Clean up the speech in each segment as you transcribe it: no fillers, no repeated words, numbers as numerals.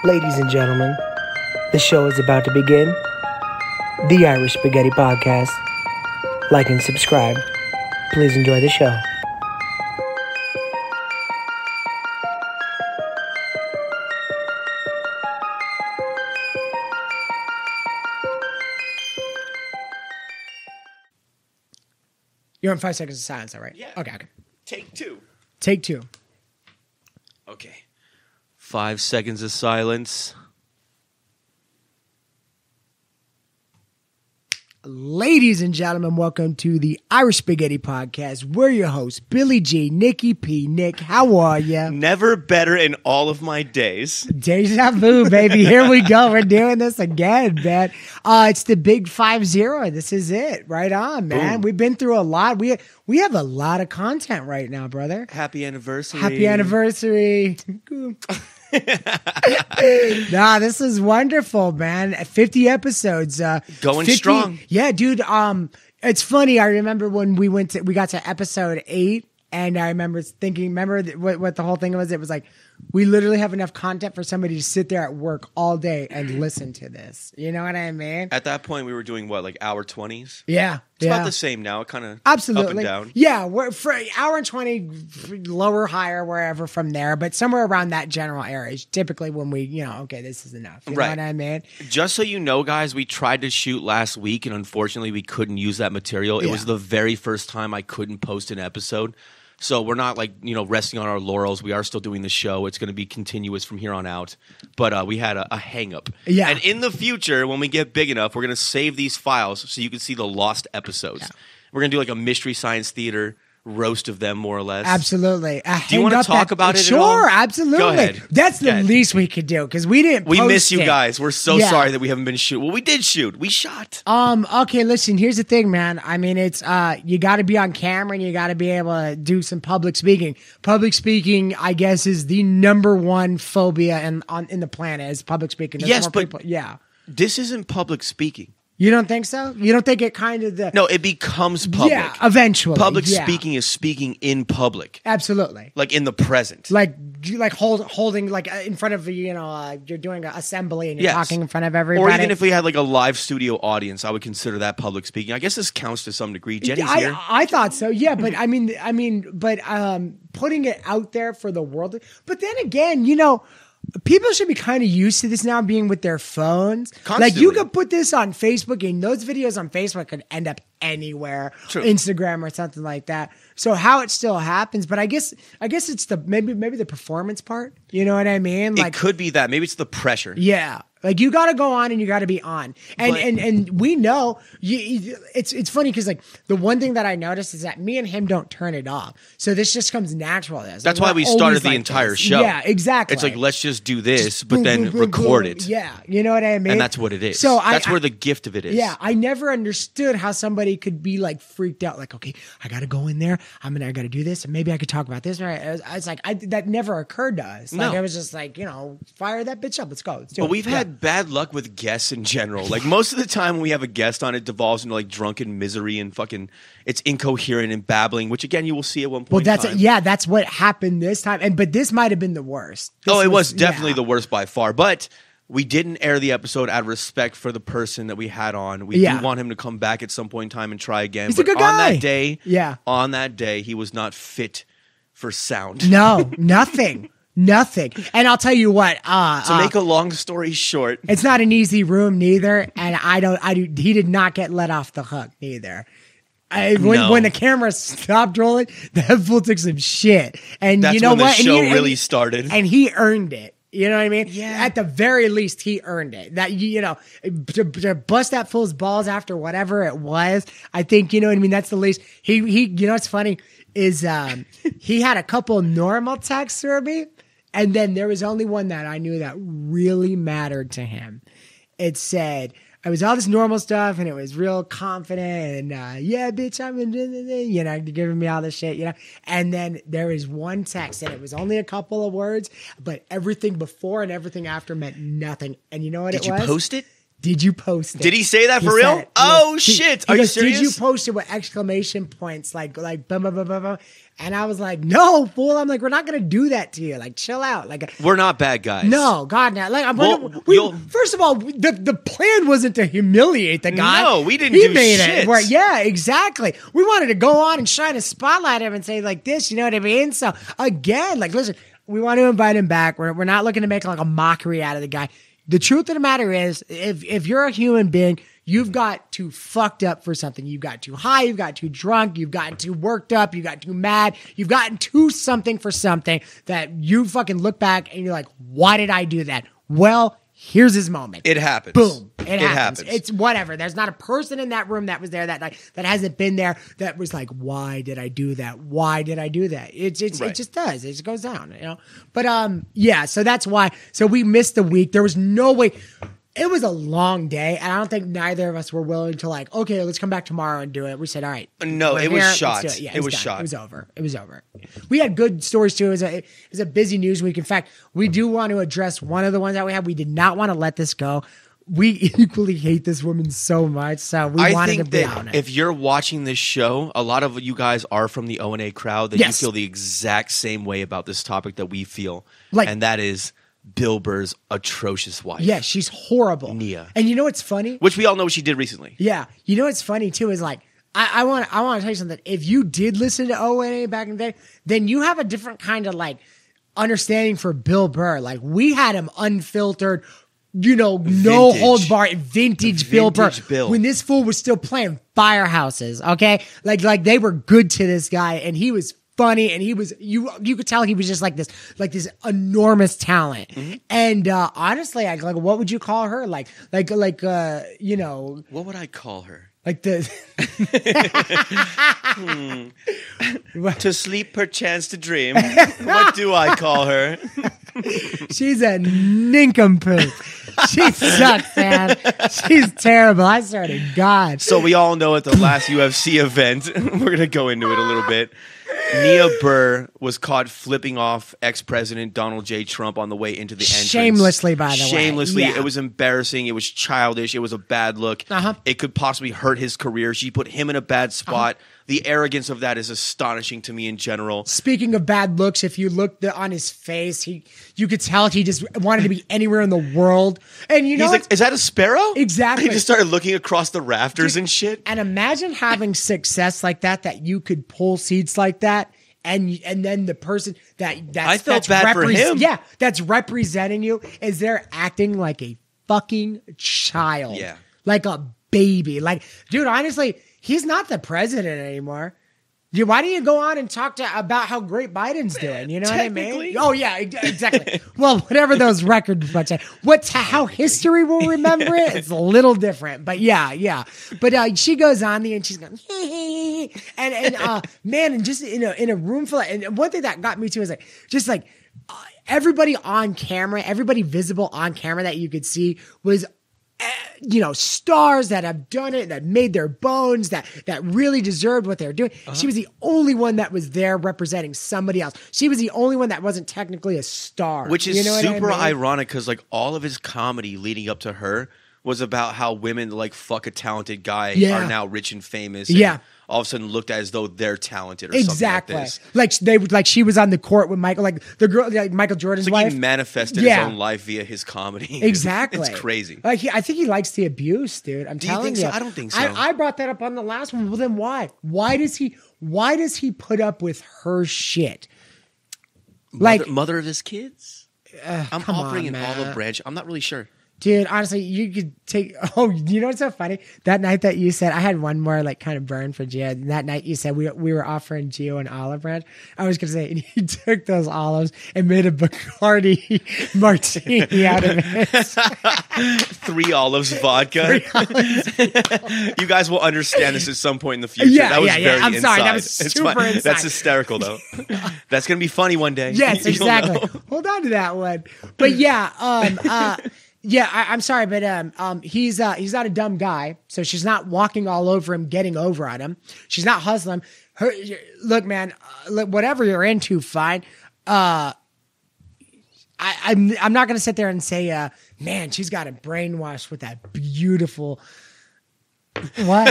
Ladies and gentlemen, the show is about to begin. The Irish Spaghetti Podcast. Like and subscribe. Please enjoy the show. You're on 5 seconds of silence, all right? Yeah. Okay. Take two. Take two. Okay. 5 seconds of silence. Ladies and gentlemen, welcome to the Irish Spaghetti Podcast. We're your hosts, Billy G, Nikki P. Nick, how are ya? Never better in all of my days. Deja vu, baby. Here we go. We're doing this again, man. It's the big 5-0. This is it. Right on, man. Boom. We've been through a lot. We have a lot of content right now, brother. Happy anniversary. Happy anniversary. Nah, this is wonderful, man. 50 episodes. Going 50 strong. Yeah, dude. It's funny. I remember when we got to episode 8, and I remember thinking, what the whole thing was? It was like, we literally have enough content for somebody to sit there at work all day and listen to this. You know what I mean? At that point, we were doing what, like hour 20s? Yeah. It's about the same now. It kind of Absolutely. up and down. Yeah, we're for hour and 20, lower, higher, wherever from there, but somewhere around that general area is typically when we, okay, this is enough. You know what I mean? Just so you know, guys, we tried to shoot last week, and unfortunately, we couldn't use that material. It was the very first time I couldn't post an episode. So we're not resting on our laurels. We are still doing the show. It's going to be continuous from here on out. But we had a hang-up. Yeah. And in the future, when we get big enough, we're going to save these files so you can see the lost episodes. Yeah. We're going to do like a Mystery Science Theater roast of them, more or less. Absolutely. Do you want to talk about it Sure, at all? absolutely. Go ahead. That's the least we could do because we didn't We post miss you it. guys. We're so sorry that we haven't been shooting. Well, we did shoot. We shot. Okay, listen, here's the thing, man. I mean, it's you got to be on camera and you got to be able to do some public speaking. Public speaking, I guess, is the number one phobia in the planet is public speaking. There's more people. This isn't public speaking. You don't think so? You don't think it kind of No, it becomes public. Yeah, eventually. Public speaking is speaking in public. Absolutely. Like in the present. Like holding like in front of you're doing an assembly and you're talking in front of everybody. Or even if we had like a live studio audience, I would consider that public speaking. I guess this counts to some degree. Jenny's here. I thought so. Yeah, but but putting it out there for the world. But then again, people should be kind of used to this now being with their phones. Constantly. Like you could put this on Facebook and those videos on Facebook could end up anywhere, True. Instagram or something like that. So how it still happens, but I guess it's the maybe the performance part. You know what I mean? Like it could be that. Maybe it's the pressure. Yeah. Like you got to go on and you got to be on, and we know it's funny because like the one thing that I noticed is that me and him don't turn it off, so this just comes natural to us. That's like, why we started the entire show. Yeah, exactly. It's like let's just do this, but then record it. Yeah, you know what I mean. And that's what it is. So that's where the gift of it is. Yeah, I never understood how somebody could be like freaked out. Like, okay, I got to go in there. I got to do this, and maybe I could talk about this. Right? I was like, that never occurred to us. Like, No. it was just like fire that bitch up. Let's go. Let's do But it. we've had bad luck with guests in general. Like most of the time when we have a guest on, it devolves into like drunken misery and fucking it's incoherent and babbling, which again you will see at one point. Well, that's what happened this time. But this might have been the worst. It was definitely the worst by far. But we didn't air the episode out of respect for the person that we had on. We do want him to come back at some point in time and try again. He's a good guy. On that day, he was not fit for sound. No, nothing. Nothing. And I'll tell you what, to make a long story short, it's not an easy room neither. And he did not get let off the hook neither. When the camera stopped rolling, that fool took some shit. And that's you know when what? the show really started. And he earned it. You know what I mean? Yeah. At the very least, he earned it. That to bust that fool's balls after whatever it was. I think you know what I mean. That's the least. He what's funny is he had a couple normal texts for me. And then there was only one that I knew that really mattered to him. It said, it was all this normal stuff and it was real confident and, yeah, bitch, I'm in, giving me all this shit, And then there was one text and it was only a couple of words, but everything before and everything after meant nothing. And you know what it was? Did you post it? did you post it? Did he say that for said real? it. Oh, He shit. Are you goes, serious? Did you post it with exclamation points? Like, blah, blah, blah, blah, blah. And I was like, no, fool. I'm like, we're not going to do that to you. Like, chill out. Like, We're not bad guys. no, God, no. Like, Well, first of all, the plan wasn't to humiliate the guy. No, we didn't He do made shit. it. Where, yeah, exactly. We wanted to go on and shine a spotlight at him and say like this, you know what I mean? So again, like, listen, we want to invite him back. We're not looking to make like a mockery out of the guy. The truth of the matter is, if you're a human being, you've got too fucked up for something. You've got too high, you've got too drunk, you've gotten too worked up, you've got too mad, you've gotten too something for something that you fucking look back and you're like, why did I do that? Well, here's his moment. It happens. Boom. It happens. happens. It's whatever. There's not a person in that room that was there that night that hasn't been there that was like, why did I do that? Why did I do that? It just does. It just goes down, you know? But yeah, so that's why. So we missed the week. There was no way. It was a long day, and I don't think neither of us were willing to like, okay, let's come back tomorrow and do it. We said, all right. No, it was here, shot. let's do Yeah, it was done. shot. It was over. It was over. We had good stories too. It was a busy news week. In fact, we do want to address one of the ones that we had. We did not want to let this go. We equally hate this woman so much, so we wanted to be on it. If you're watching this show, a lot of you guys are from the O&A crowd, that Yes. you feel the exact same way about this topic that we feel, Like- and that is Bill Burr's atrocious wife. Yeah, she's horrible. Nia. And you know what's funny? Which we all know what she did recently. Yeah. You know what's funny too is like I want to tell you something. If you did listen to ONA back in the day, then you have a different kind of like understanding for Bill Burr. Like we had him unfiltered, you know, no holds barred, vintage Bill Burr. Bill. When this fool was still playing firehouses, okay? Like they were good to this guy and he was funny and he was you could tell he was just like this enormous talent. And honestly, like what would you call her? Like you know, What would I call her? like the To sleep, perchance to dream. What do I call her? she's a nincompoop. She sucks, man. She's terrible. I swear to God. So we all know at the last UFC event, we're going to go into it a little bit. Nia Burr was caught flipping off ex-president Donald J. Trump on the way into the entrance. Shamelessly, by the way. Shamelessly. Yeah. It was embarrassing. It was childish. It was a bad look. It could possibly hurt his career. She put him in a bad spot. The arrogance of that is astonishing to me in general. Speaking of bad looks, if you looked on his face, you could tell he just wanted to be anywhere in the world. And you know, He's like, is that a sparrow? Exactly. He just started looking across the rafters and shit. and imagine having success like that you could pull seats like that. And then the person that's I felt bad for him. Yeah, that's representing you is they're acting like a fucking child. Yeah. Like a baby. Like, dude, honestly, he's not the president anymore. Dude, why do you go on and talk about how great Biden's doing? You know what I mean? Technically. Oh yeah, exactly. Well, whatever those records might say. How history will remember it? It's a little different, but yeah. But she goes on there and she's going, and man, and just in a room full of, and one thing that got me too is like everybody on camera, everybody visible on camera that you could see was, stars that have done it, that made their bones, that really deserved what they're doing. She was the only one that was there representing somebody else. She was the only one that wasn't technically a star. Which is super I mean? ironic because like all of his comedy leading up to her was about how women like fuck a talented guy are now rich and famous. And all of a sudden looked as though they're talented or exactly. something like this. Like she was on the court with Michael, like the girl, like Michael Jordan's It's like wife. he manifested his own life via his comedy. Exactly. It's crazy. Like I think he likes the abuse, dude. I'm telling you. So? I don't think so. I brought that up on the last one. Well, then why? Why does he put up with her shit? Like mother of his kids? I'm offering an man. olive branch. I'm not really sure. Dude, honestly, you could take. Oh, you know what's so funny? That night that you said I had one more like kind of burn for Gio. And that night you said we were offering Gio an olive branch. I was gonna say and he took those olives and made a Bacardi martini out of it. 3 olives vodka. 3 olives. You guys will understand this at some point in the future. Yeah, that was yeah. very I'm sorry, that inside. was It's super fine. inside. That's hysterical though. That's gonna be funny one day. Yes, You'll exactly. know. Hold on to that one. But yeah, yeah, I'm sorry, but he's not a dumb guy, so she's not walking all over him, getting over on him. She's not hustling him. Look, man, whatever you're into, fine. I I'm not going to sit there and say, man, she's got it brainwashed with that beautiful. What?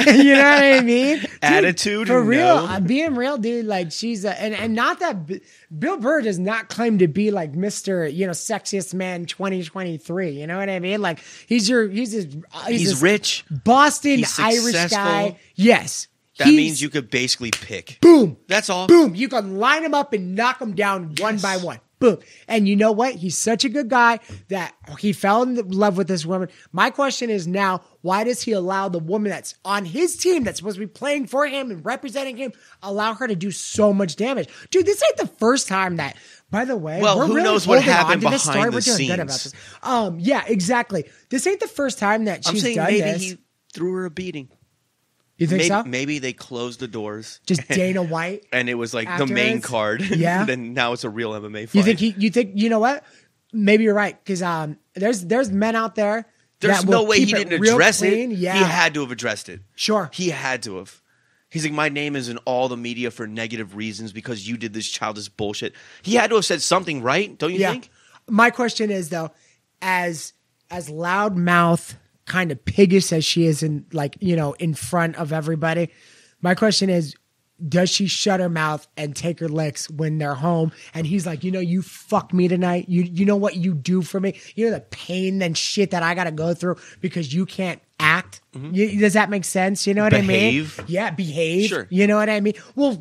You know what I mean? Dude, attitude for real. no. I'm being real, dude. Like she's and not that Bill Burr does not claim to be like Mr. Sexiest man 2023. You know what I mean? Like he's rich, Boston he's Irish guy. Yes. That means you could basically pick. Boom. That's all. Boom. You can line him up and knock him down one by one. Boom. And you know what? He's such a good guy that he fell in love with this woman. My question is now, why does he allow the woman that's on his team that's supposed to be playing for him and representing him, allow her to do so much damage? Dude, this ain't the first time that, by the way, well, we're who really knows what holding happened on to this story. behind We're the doing scenes. good about this. Yeah, exactly. This ain't the first time that I'm she's saying done maybe this. he threw her a beating. You think so? Maybe they closed the doors. Just Dana White. And it was like the main afterwards? card. Yeah. Then now it's a real MMA fight. You think you know what? Maybe you're right because there's men out there. There's that no will way he keep didn't real address clean. it. Yeah, He had to have addressed it. Sure. He had to have. He's like, my name is in all the media for negative reasons because you did this childish bullshit. He had to have said something, right? Don't you think? My question is though, as loudmouth kind of piggish as she is in front of everybody, my question is, does she shut her mouth and take her licks when they're home? And he's like, you fucked me tonight. You know what you do for me? You know the pain and shit that I got to go through because you can't act. Mm-hmm. Does that make sense? You know what I mean? Yeah, behave. Sure. You know what I mean? Well,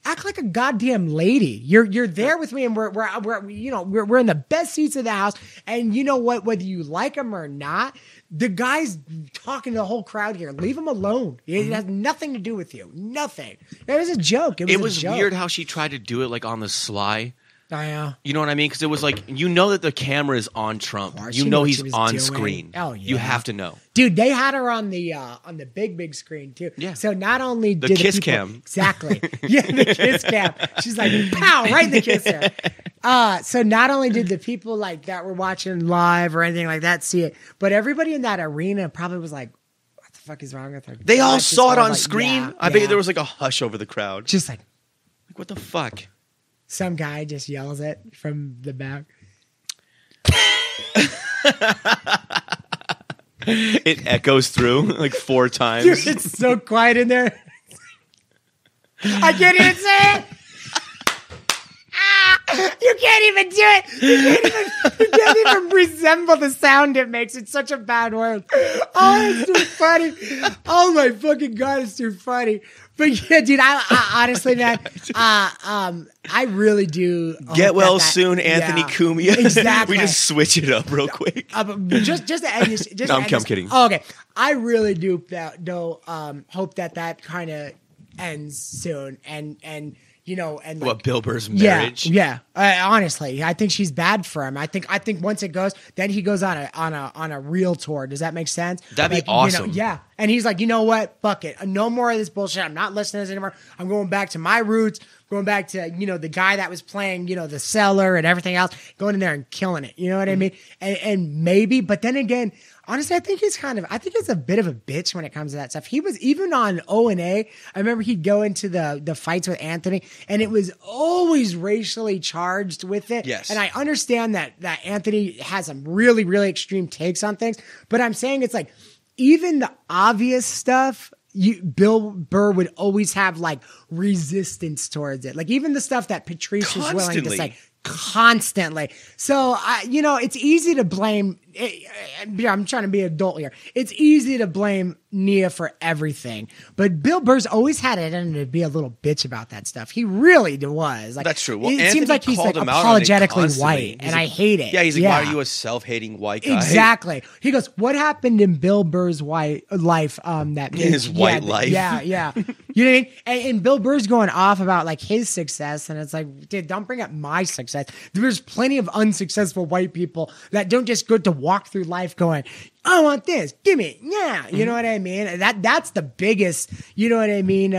act like a goddamn lady. You're there with me, and we're in the best seats of the house. And you know what? Whether you like him or not, the guy's talking to the whole crowd here. Leave him alone. It has nothing to do with you. Nothing. It was a joke. It was weird how she tried to do it like on the sly. I know. You know what I mean? Because it was like, that the camera is on Trump. You know he's on screen. Oh, yeah. You have to know. Dude, they had her on the big screen too. Yeah. So not only the did kiss the people, cam. Exactly. Yeah, the kiss cam. She's like, pow, right in the kisser. So not only did the people like that were watching live or anything like that see it, but everybody in that arena probably was like, what the fuck is wrong with her? They all saw it on screen. Yeah, I bet there was like a hush over the crowd. Just like what the fuck? Some guy just yells it from the back. It echoes through like 4 times. Dude, it's so quiet in there. I can't even say it. You can't even do it. You can't even resemble the sound it makes. It's such a bad word. Oh, it's too funny. Oh my fucking God, it's too funny. But yeah, dude, I honestly, man, I really do. Get well soon, Anthony Cumia. Exactly. We just switch it up real quick. Just to end this. No, I'm kidding. Oh, okay. I really do hope that kind of ends soon. And what, Bill Burr's marriage? Yeah. Honestly, I think she's bad for him. I think once it goes, then he goes on a real tour. Does that make sense? That'd be awesome. Yeah. And he's like, you know what? Fuck it. No more of this bullshit. I'm not listening to this anymore. I'm going back to my roots. Going back to, the guy that was playing, the seller and everything else, going in there and killing it. You know what I mean? And maybe, but then again, honestly, I think he's a bit of a bitch when it comes to that stuff. He was even on O&A. I remember he'd go into the fights with Anthony, and it was always racially charged with it. Yes. And I understand that Anthony has some really, really extreme takes on things, but I'm saying it's like, even the obvious stuff, Bill Burr would always have like resistance towards it. Like even the stuff that Patrice was willing to say constantly. So, it's easy to blame. I'm trying to be adult here. It's easy to blame Nia for everything, but Bill Burr's always had it in him to be a little bitch about that stuff. He really was. Like, that's true. Well, it Anthony seems like he's like apologetically white, and I hate it. Yeah, he's like, why are you a self-hating white guy? Exactly. He goes, what happened in Bill Burr's life? His white life. Yeah. You know what I mean? And Bill Burr's going off about like his success, and it's like, dude, don't bring up my success. There's plenty of unsuccessful white people that don't just go to walk through life going, I want this, give me, yeah. You know what I mean? That's the biggest, you know what I mean?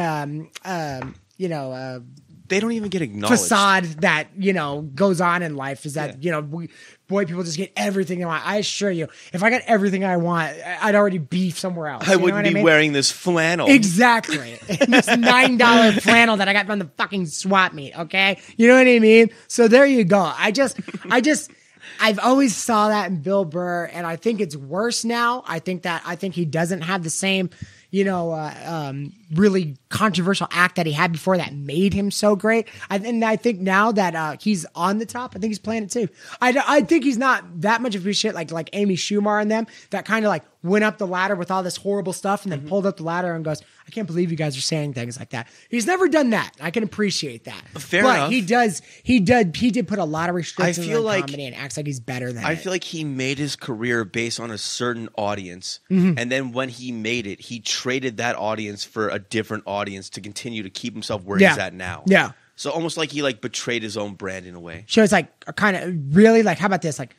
They don't even get acknowledged. facade that, you know, goes on in life is that, you know, boy, people just get everything they want. I assure you, if I got everything I want, I'd already be somewhere else. I wouldn't be wearing this flannel. Exactly. This $9 flannel that I got from the fucking swap meet. Okay. You know what I mean? So there you go. I've always saw that in Bill Burr, and I think it's worse now. I think he doesn't have the same, you know, really controversial act that he had before that made him so great. And I think now that he's on the top, I think he's playing it too. I think he's not that much of a shit like Amy Schumer and them that kind of like went up the ladder with all this horrible stuff and then pulled up the ladder and goes, I can't believe you guys are saying things like that. He's never done that. I can appreciate that. Fair enough. He did put a lot of restrictions on comedy and acts like he's better than I feel like he made his career based on a certain audience. And then when he made it, he traded that audience for a different audience to continue to keep himself where he's at now. Yeah. So almost like he like betrayed his own brand in a way. So it's like a kind of really like, how about this? Like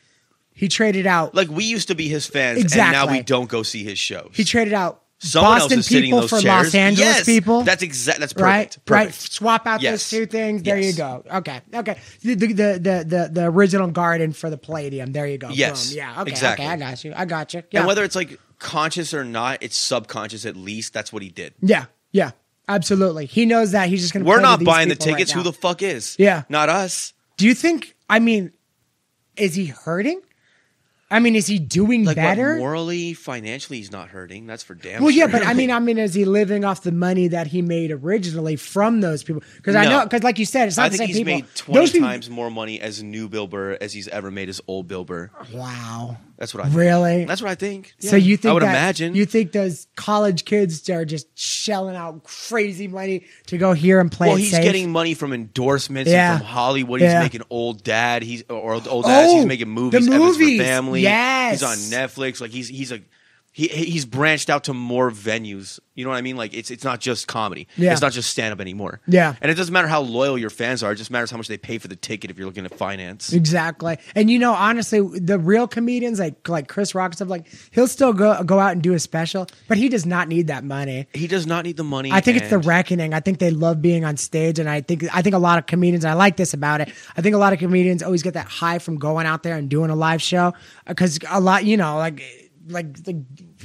he traded out. Like we used to be his fans and now we don't go see his shows. He traded out Someone Boston else is sitting in people those for chairs. Los Angeles people. That's perfect. Right? Perfect. Swap out those two things. There you go. Okay. The original garden for the Palladium. There you go. Yes. Boom. Yeah. Okay. Exactly. Okay. I got you. Yeah. And whether it's like conscious or not, it's subconscious at least. That's what he did. Yeah. Yeah. Absolutely. He knows that he's just going to. We're not buying the tickets. Who the fuck is? Yeah. Not us. Do you think? I mean, is he hurting? I mean, is he doing better? What, morally, financially, he's not hurting. That's for damn sure. Yeah, but I mean, is he living off the money that he made originally from those people? Because I know, because like you said, it's not the same people. I think he's made 20 times more money as new Bill Burr as he's ever made as old Bill Burr. Wow. That's what I think. Really? That's what I think. Yeah. So you think I would imagine. You think those college kids are just shelling out crazy money to go here and play? Well, he's getting money from endorsements and from Hollywood. He's making Old Dad. He's making movies. The Evans movies. for Family. Yes. He's on Netflix. Like he's branched out to more venues. You know what I mean? Like it's not just comedy. Yeah. It's not just stand up anymore. Yeah. And it doesn't matter how loyal your fans are. It just matters how much they pay for the ticket if you're looking at finance. Exactly. And you know, honestly, the real comedians like Chris Rock and stuff, like he'll still go out and do a special, but he does not need that money. He does not need the money. I think it's the reckoning. I think they love being on stage, and I think a lot of comedians. I like this about it. I think a lot of comedians always get that high from going out there and doing a live show because a lot, you know, like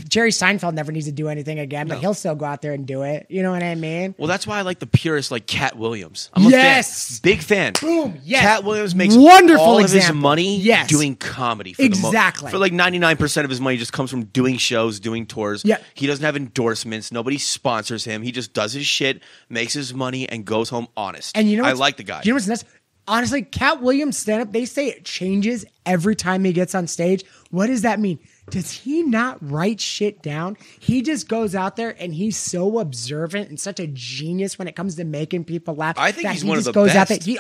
Jerry Seinfeld never needs to do anything again, but he'll still go out there and do it. You know what I mean? Well, that's why I like the purists like Cat Williams. I'm a fan. Big fan. Boom. Yes. Cat Williams makes wonderful all example. of his money doing comedy. For exactly. For like 99% of his money just comes from doing shows, doing tours. Yeah. He doesn't have endorsements. Nobody sponsors him. He just does his shit, makes his money, and goes home honest. And you know, I like the guy. You know what's nuts? Honestly, Cat Williams stand-up, they say it changes every time he gets on stage. What does that mean? Does he not write shit down? He just goes out there and he's so observant and such a genius when it comes to making people laugh. I think he's one of the goes best. Out there,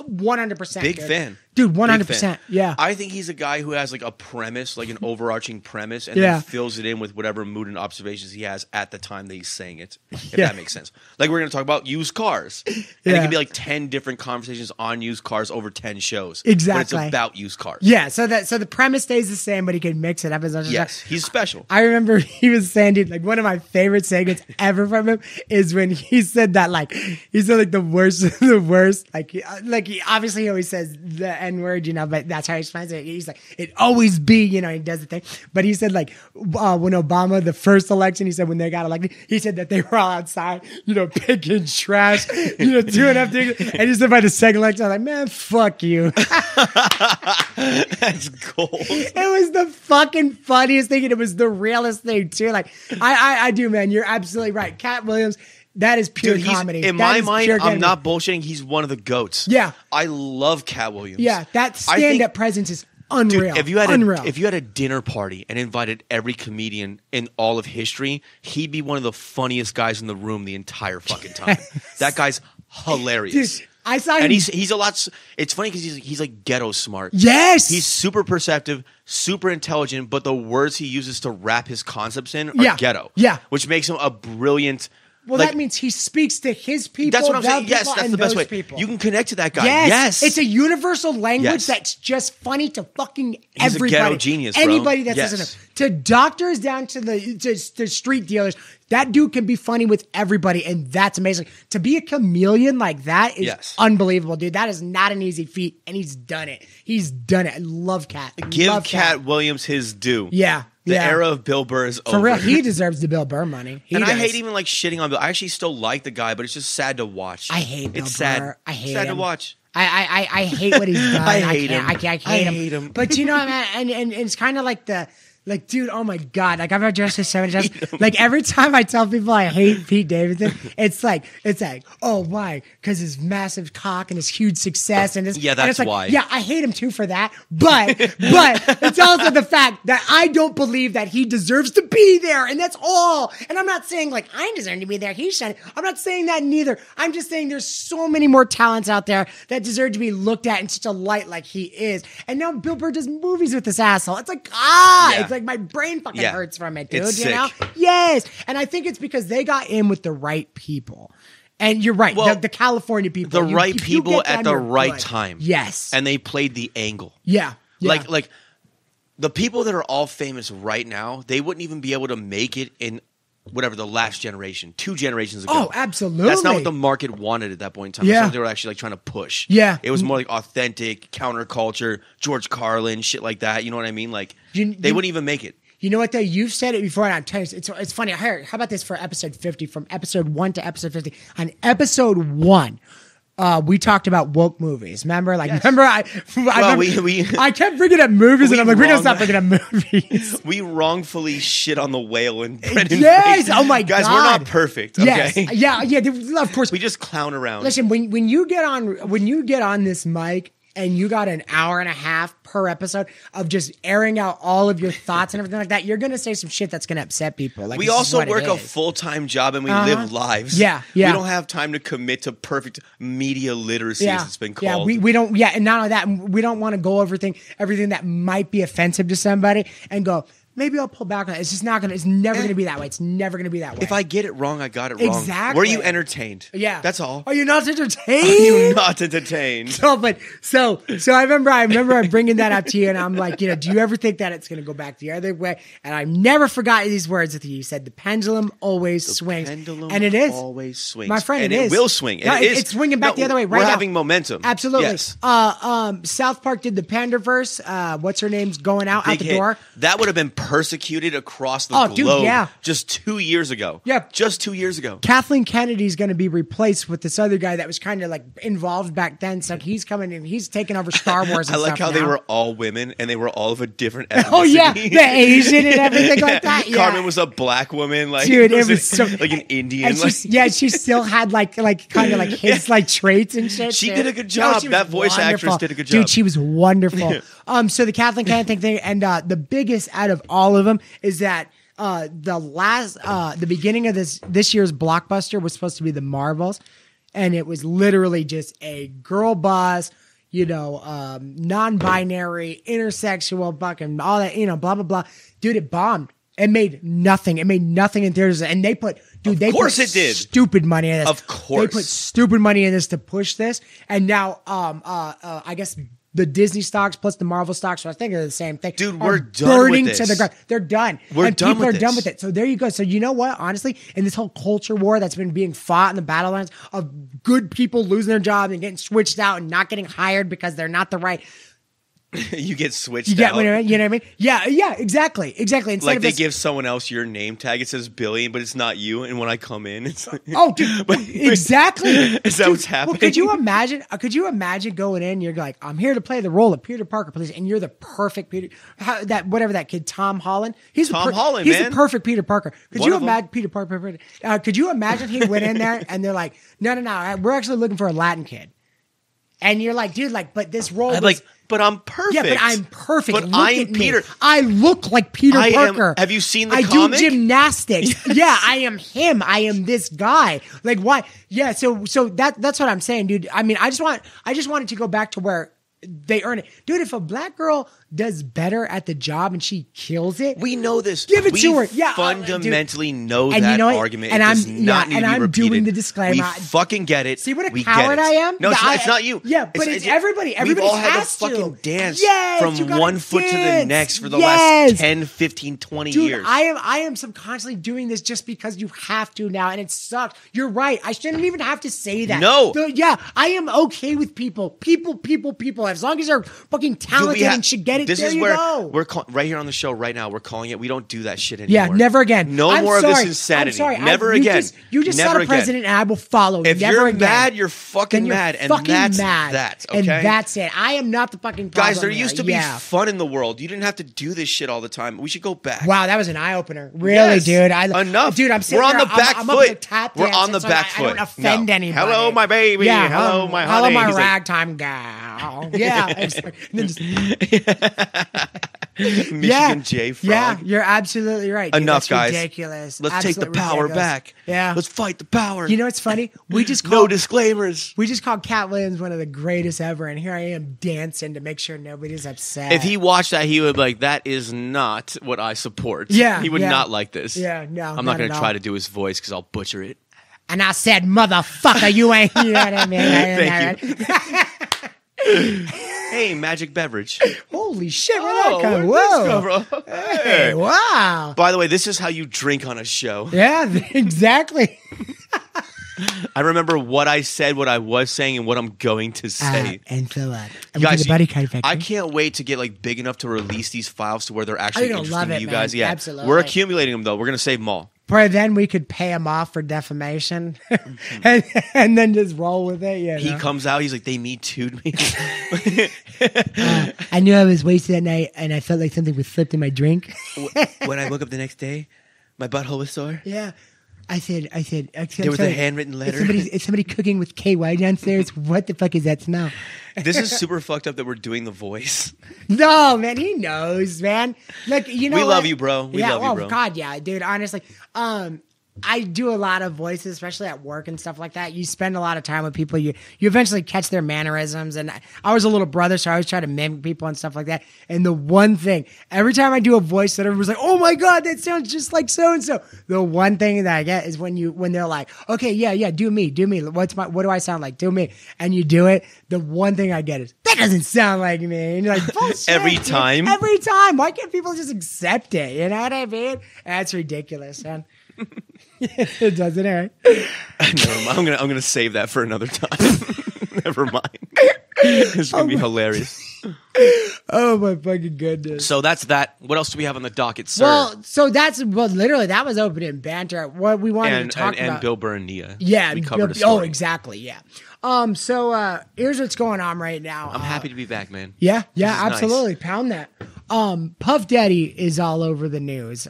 100%. Big fan. Dude, 100%. Yeah. I think he's a guy who has like a premise, like an overarching premise, and then fills it in with whatever mood and observations he has at the time that he's saying it, if that makes sense. Like we're going to talk about used cars. And it can be like 10 different conversations on used cars over 10 shows. Exactly. But it's about used cars. Yeah, so the premise stays the same, but he can mix it up as much as he's special. I remember he was saying, dude, like one of my favorite segments ever from him is when he said that, like, he said like the worst of the worst. Like he obviously always says the N word, you know, but that's how he explains it. He's like, it always be, you know, he does the thing. But he said like when Obama, the first election, he said when they got elected, he said that they were all outside, you know, picking trash, you know, doing everything. And he said by the second election, I was like, man, fuck you. That's gold. It was the fucking funniest thing, and it was the realest thing too. Like I do, man. You're absolutely right. Cat Williams, that is pure comedy. In my mind, I'm not bullshitting. He's one of the goats. Yeah, I love Cat Williams. Yeah, that stand-up presence is unreal. Dude, if you had a dinner party and invited every comedian in all of history, he'd be one of the funniest guys in the room the entire fucking time. That guy's hilarious. Dude, I saw him. And he's a lot. It's funny because he's like ghetto smart. Yes, he's super perceptive, super intelligent, but the words he uses to wrap his concepts in are ghetto. Yeah, which makes him a brilliant Well, that means he speaks to his people. That's what I'm saying. Yes, people, that's and the best way. people. You can connect to that guy. Yes. It's a universal language Yes. that's just funny to fucking He's everybody. a ghetto genius, bro. Anybody that's Yes. listening. To doctors down to the street dealers, that dude can be funny with everybody, and that's amazing. To be a chameleon like that is unbelievable, dude. That is not an easy feat, and he's done it. He's done it. I love Cat. Give Cat Williams his due. Yeah. The era of Bill Burr is over. For real, he deserves the Bill Burr money. I hate even like shitting on Bill. I actually still like the guy, but it's just sad to watch. I hate Bill It's sad. Burr. I hate sad him. to watch. I hate what he's done. I hate him. I hate him. But you know, man, and it's kind of like dude, oh my God. Like, I've addressed this so many times. Like, every time I tell people I hate Pete Davidson, it's like, oh, why? Because his massive cock and his huge success. And that's and it's like, why. Yeah, I hate him too for that. But it's also the fact that I don't believe that he deserves to be there. And that's all. And I'm not saying, like, I deserve to be there. He should. I'm not saying that neither. I'm just saying there's so many more talents out there that deserve to be looked at in such a light like he is. And now Bill Burr does movies with this asshole. It's like, it's like my brain fucking hurts from it, dude. It's you sick. know? Yes. And I think it's because they got in with the right people. And you're right. Well, the California people. The right if you people get them, at the you're right good. time. Yes. And they played the angle. Yeah. Like the people that are all famous right now, they wouldn't even be able to make it in whatever the last generation, 2 generations ago. Oh, absolutely. That's not what the market wanted at that point in time. Yeah. That's what they were actually like trying to push. Yeah. It was more like authentic counterculture, George Carlin, shit like that. You know what I mean? Like they wouldn't even make it. You know what though? You've said it before, and I'm telling you, it's funny. How about this for episode 50, from episode 1 to episode 50? On episode 1, we talked about woke movies. Remember? Like, remember? I kept bringing up movies, and I'm like, we're gonna stop bringing up movies. We wrongfully shit on the whale and Brendan Yes. Fraser. Oh my guys, God. we're not perfect. Okay? Yes. Yeah. Of course. We just clown around. Listen, when you get on this mic and you got an hour and a half per episode of just airing out all of your thoughts and everything like that, you're going to say some shit that's going to upset people. Like, we also work a full-time job and we live lives. Yeah. We don't have time to commit to perfect media literacy, as it's been called. Yeah, we don't. Yeah, and not only that, we don't want to go over everything that might be offensive to somebody and go, maybe I'll pull back on it. It's just not going to, it's never going to be that way. It's never going to be that way. If I get it wrong, I got it wrong. Exactly. Were you entertained? Yeah. That's all. Are you not entertained? Are you not entertained? So I remember bringing that up to you, and I'm like, do you ever think that it's going to go back the other way? And I've never forgotten these words with you. You said the pendulum always swings. And it is. Always swings. My friend, and it is. It will swing. And No, it is. It's swinging back the other way right now. We're having momentum. Absolutely. Yes. South Park did the Panderverse. What's her name's going out the door. That would have been persecuted across the globe. Dude, yeah. Just 2 years ago. Yeah. Just 2 years ago. Kathleen Kennedy's going to be replaced with this other guy that was kind of like involved back then. So he's coming in. He's taking over Star Wars and I like stuff how they now. were all women and they were all of a different ethnicity. Oh, yeah. The Asian and everything like that. Yeah. Carmen was a black woman. Like, dude, it was so, like an Indian. And she still had like kind of like his like traits and shit. She dude. did a good job. No, that voice actress did a good job. Dude, she was wonderful. So the Kathleen Kennedy thing, and the biggest out of all of them is that the beginning of this year's blockbuster was supposed to be the Marvels, and it was literally just a girl boss, non-binary, intersexual, fucking all that, blah blah blah. Dude, it bombed. It made nothing. It made nothing in theaters, and they put stupid money in this. Of course, they put stupid money in this to push this, and now I guess the Disney stocks plus the Marvel stocks, so I think they're the same thing. Dude, we're done burning with this. To the ground. They're done. We're and done people with are done this. with it. So there you go. So you know what? Honestly, in this whole culture war that's been being fought in the battle lines of good people losing their jobs and getting switched out and not getting hired because they're not the right. You get switched You get out. what I mean? You know what I mean? Yeah, exactly. Instead Like of they this, give someone else your name tag. It says Billy, but it's not you. And when I come in, it's like, oh, dude, exactly. Is that what's happening? Well, could you imagine? Going in? You're like, I'm here to play the role of Peter Parker, please, and you're the perfect Peter. Whatever that kid, Tom Holland. He's He's the perfect Peter Parker. Could you of 'em. imagine Peter Parker? Could you imagine he went in there and they're like, no, we're actually looking for a Latin kid, and you're like, dude, but this role. But I'm perfect. Yeah, but I'm perfect. But Look I'm at me. Peter. I look like Peter Parker. Have you seen the I comic? do gymnastics. Yeah, I am him. I am this guy. Like why? Yeah. So that's what I'm saying, dude. I mean, I just want it to go back to where they earn it. Dude, if a black girl does better at the job and she kills it, we know this. Give it we to her. Yeah, fundamentally know and that you know what? argument. And it I'm does not need to be I'm repeated. doing the disclaimer. We fucking get it. See what a we coward I am? No, it's not you. Yeah, but it's everybody. Everybody we've all had has to fucking dance yes, from one foot to the dance. next for the yes. last 10, 15, 20 Dude, years. I am subconsciously doing this just because you have to now, and it sucks. You're right. I shouldn't even have to say that. No. Yeah, I am okay with people. As long as they're fucking talented and should get it, this there is you where go. we're right here on the show right now. We're calling it. We don't do that shit anymore. Yeah, never again. No I'm more sorry. of this insanity. I'm sorry. Never again. You just never saw the president, and I will follow. If never you're again. mad, you're fucking You're mad, and fucking that's mad. that. Okay, and that's it. I am not the fucking problem guys. There here. used to be fun in the world. You didn't have to do this shit all the time. We should go back. Wow, that was an eye opener. Really, Yes. dude. Enough. Dude, I'm sitting We're on there, the back I'm foot. up to tap We're dance, on the so back I foot. don't offend No. anybody. Hello, my baby. Yeah, hello, my hello, honey. my He's like, ragtime gal. Yeah. And then just, Michigan J Frog. Yeah, you're absolutely right. Dude. Enough, That's guys. ridiculous. Let's take the Absolutely power ridiculous. back. Yeah. Let's fight the power. You know what's funny? We just no called, disclaimers. we just called Cat Williams one of the greatest ever, and here I am dancing to make sure nobody's upset. If he watched that, he would be like, that is not what I support. Yeah, He would yeah. not like this. Yeah, no, I'm not not going at to try all. to do his voice because I'll butcher it. And I said, motherfucker, you ain't. You know what I mean? Thank you. Hey, magic beverage. Holy shit, where that come? where'd this Whoa. go, bro? Hey, wow. By the way, this is how you drink on a show. Yeah, exactly. I remember what I said, what I was saying, and what I'm going to say. And so I'm Guys, the buddy card factory. I can't wait to get like big enough to release these files to where they're actually You're gonna interesting love to it, you man. guys. Yeah, Absolutely. we're accumulating them though. We're gonna save them all. Probably then we could pay him off for defamation and then just roll with it. You know? He comes out, he's like, they Me Too'd me. I knew I was wasted that night and I felt like something was slipped in my drink. When I woke up the next day, my butthole was sore. Yeah. I said, There was a handwritten letter. Is somebody cooking with KY downstairs? What the fuck is that smell? This is super fucked up that we're doing the voice. No, man, he knows, man. Like, you know, We love what? you, bro. We yeah, love you, oh, bro. God, yeah, dude. Honestly, I do a lot of voices, especially at work and stuff like that. You spend a lot of time with people. You eventually catch their mannerisms. And I was a little brother, so I always try to mimic people and stuff like that. And the one thing, every time I do a voice that everyone's like, "Oh my God, that sounds just like so and so." The one thing that I get is when they're like, "Okay, yeah, do me. What do I sound like? Do me." And you do it. The one thing I get is, "That doesn't sound like me." And you're like, "Bullshit." Every time? Every time. Why can't people just accept it? You know what I mean? That's ridiculous, man. It doesn't hurt. Never mind. I'm gonna save that for another time. Never mind. It's gonna be hilarious. Oh my fucking goodness. So that's that. What else do we have on the docket, sir? Well, literally that was opening banter. What we wanted to talk about. And Bill Burr and Nia. Yeah, we covered a story. Oh, exactly. Yeah. So here's what's going on right now. I'm happy to be back, man. Yeah, This is absolutely. nice. Pound that. Puff Daddy is all over the news.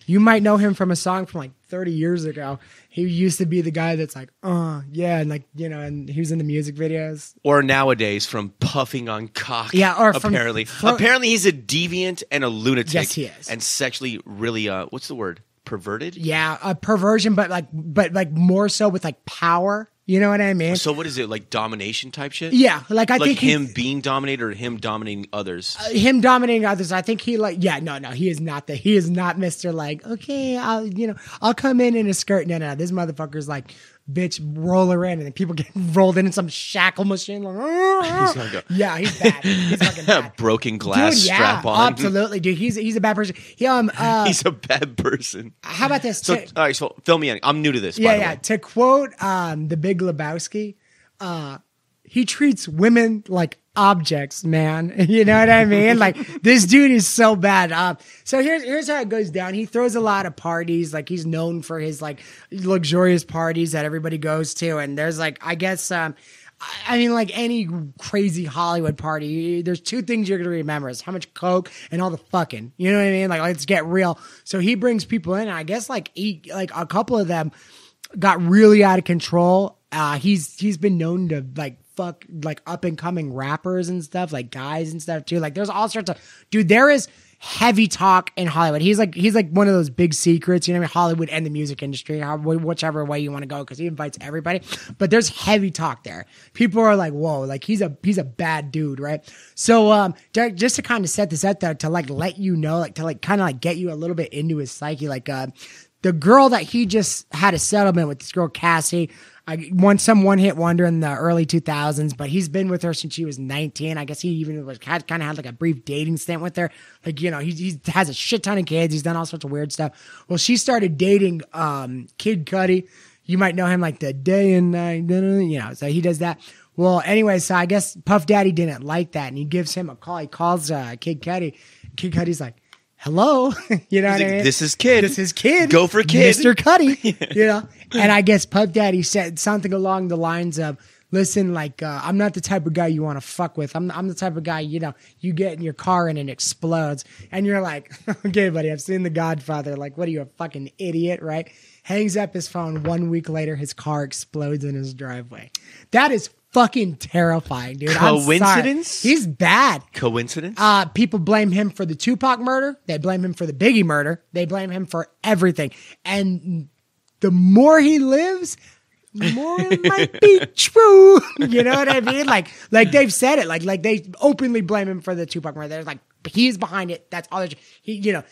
You might know him from a song from like 30 years ago. He used to be the guy that's like, yeah, and like, you know, and he was in the music videos. Or nowadays from puffing on cock. Yeah, or from- apparently he's a deviant and a lunatic. Yes, he is. And sexually really what's the word? Perverted? Yeah, a perversion, but like more so with like power. You know what I mean? So what is it, like domination type shit? Yeah, like I think him being dominated or him dominating others? Him dominating others. I think he like, yeah, no, he is not that. He is not Mr. like, okay, I'll come in a skirt. No, this motherfucker's like, bitch, roll her in, and then people get rolled in some shackle machine. Like, yeah, he's bad. He's fucking bad. Broken glass Dude, yeah, strap on. absolutely, dude. He's a bad person. He's a bad person. How about this? So, all right, so fill me in. I'm new to this. Yeah, by the yeah. way. To quote the Big Lebowski, he treats women like objects, man. You know what I mean? Like, this dude is so bad. So here's how it goes down. He throws a lot of parties. Like, he's known for his like luxurious parties that everybody goes to. And there's like, I guess, I mean, like any crazy Hollywood party, there's two things you're going to remember is how much coke and all the fucking, you know what I mean? Like, let's get real. So he brings people in, and I guess like a couple of them got really out of control. He's been known to like fuck like up and coming rappers and stuff, like guys and stuff too. Like there's all sorts of, dude, there is, heavy talk in Hollywood. He's like one of those big secrets, you know what I mean? Hollywood and the music industry, whichever way you want to go, because he invites everybody. But there's heavy talk there. People are like, whoa, like he's a bad dude, right? So just to kind of set this up there, to like let you know, like to like kind of like get you a little bit into his psyche, like the girl that he just had a settlement with, this girl Cassie. I won some one-hit wonder in the early 2000s, but he's been with her since she was 19. I guess he even kind of had like a brief dating stint with her. Like, you know, he has a shit ton of kids. He's done all sorts of weird stuff. Well, she started dating Kid Cudi. You might know him like the day and night, you know, so he does that. Well, anyway, so I guess Puff Daddy didn't like that, and he gives him a call. He calls Kid Cudi. Kid Cudi's like, hello, you know what I mean? This is Kid. This is Kid. Go for Kid. Mr. Cudi, you know? And I guess Puff Daddy said something along the lines of, listen, like, I'm not the type of guy you want to fuck with. I'm the type of guy, you know, you get in your car and it explodes. And you're like, okay, buddy, I've seen The Godfather. Like, what are you, a fucking idiot, right? Hangs up his phone. 1 week later, his car explodes in his driveway. That is fucking terrifying, dude. Coincidence? He's bad. Coincidence? People blame him for the Tupac murder. They blame him for the Biggie murder. They blame him for everything. And the more he lives, the more it might be true. You know what I mean? Like they've said it. Like they openly blame him for the Tupac murder. They're like, he's behind it. That's all. He, you know,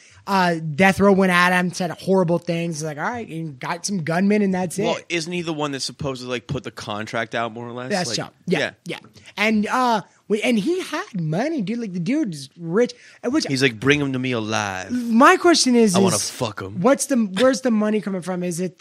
Death Row went at him, said horrible things. Like, all right, you got some gunmen, and that's it. Well, isn't he the one that supposedly like put the contract out more or less? That's like, yeah. And he had money, dude. Like the dude's rich. Which he's like, bring him to me alive. My question is, I want to fuck him. Where's the money coming from? Is it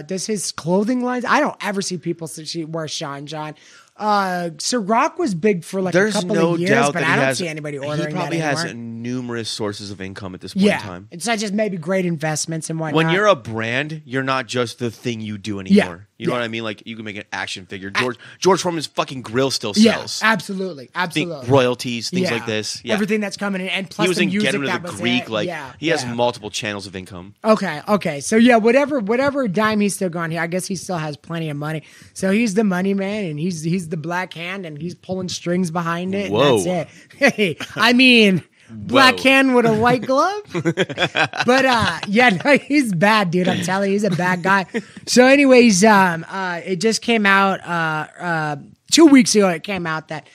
does his clothing lines? I don't ever see people wear Sean John. Ciroc was big for like a couple of years, but I don't see anybody ordering that anymore. He probably has numerous sources of income at this point in time. It's not just maybe great investments and whatnot. When you're a brand, you're not just the thing you do anymore. You know what I mean? Like you can make an action figure. George Foreman's fucking grill still sells. Yeah, absolutely. Think royalties, things like this. Yeah. Everything that's coming in, and plus he was the in music Get Him to that the was Greek. it. Like he has multiple channels of income. Okay. So yeah, whatever dime he's still gone here, I guess he still has plenty of money. So he's the money man, and he's the black hand, and he's pulling strings behind it. Whoa. And that's it. Hey, I mean, black hand with a white glove. But no, he's bad, dude. I'm telling you, he's a bad guy. So anyways, it just came out 2 weeks ago. It came out that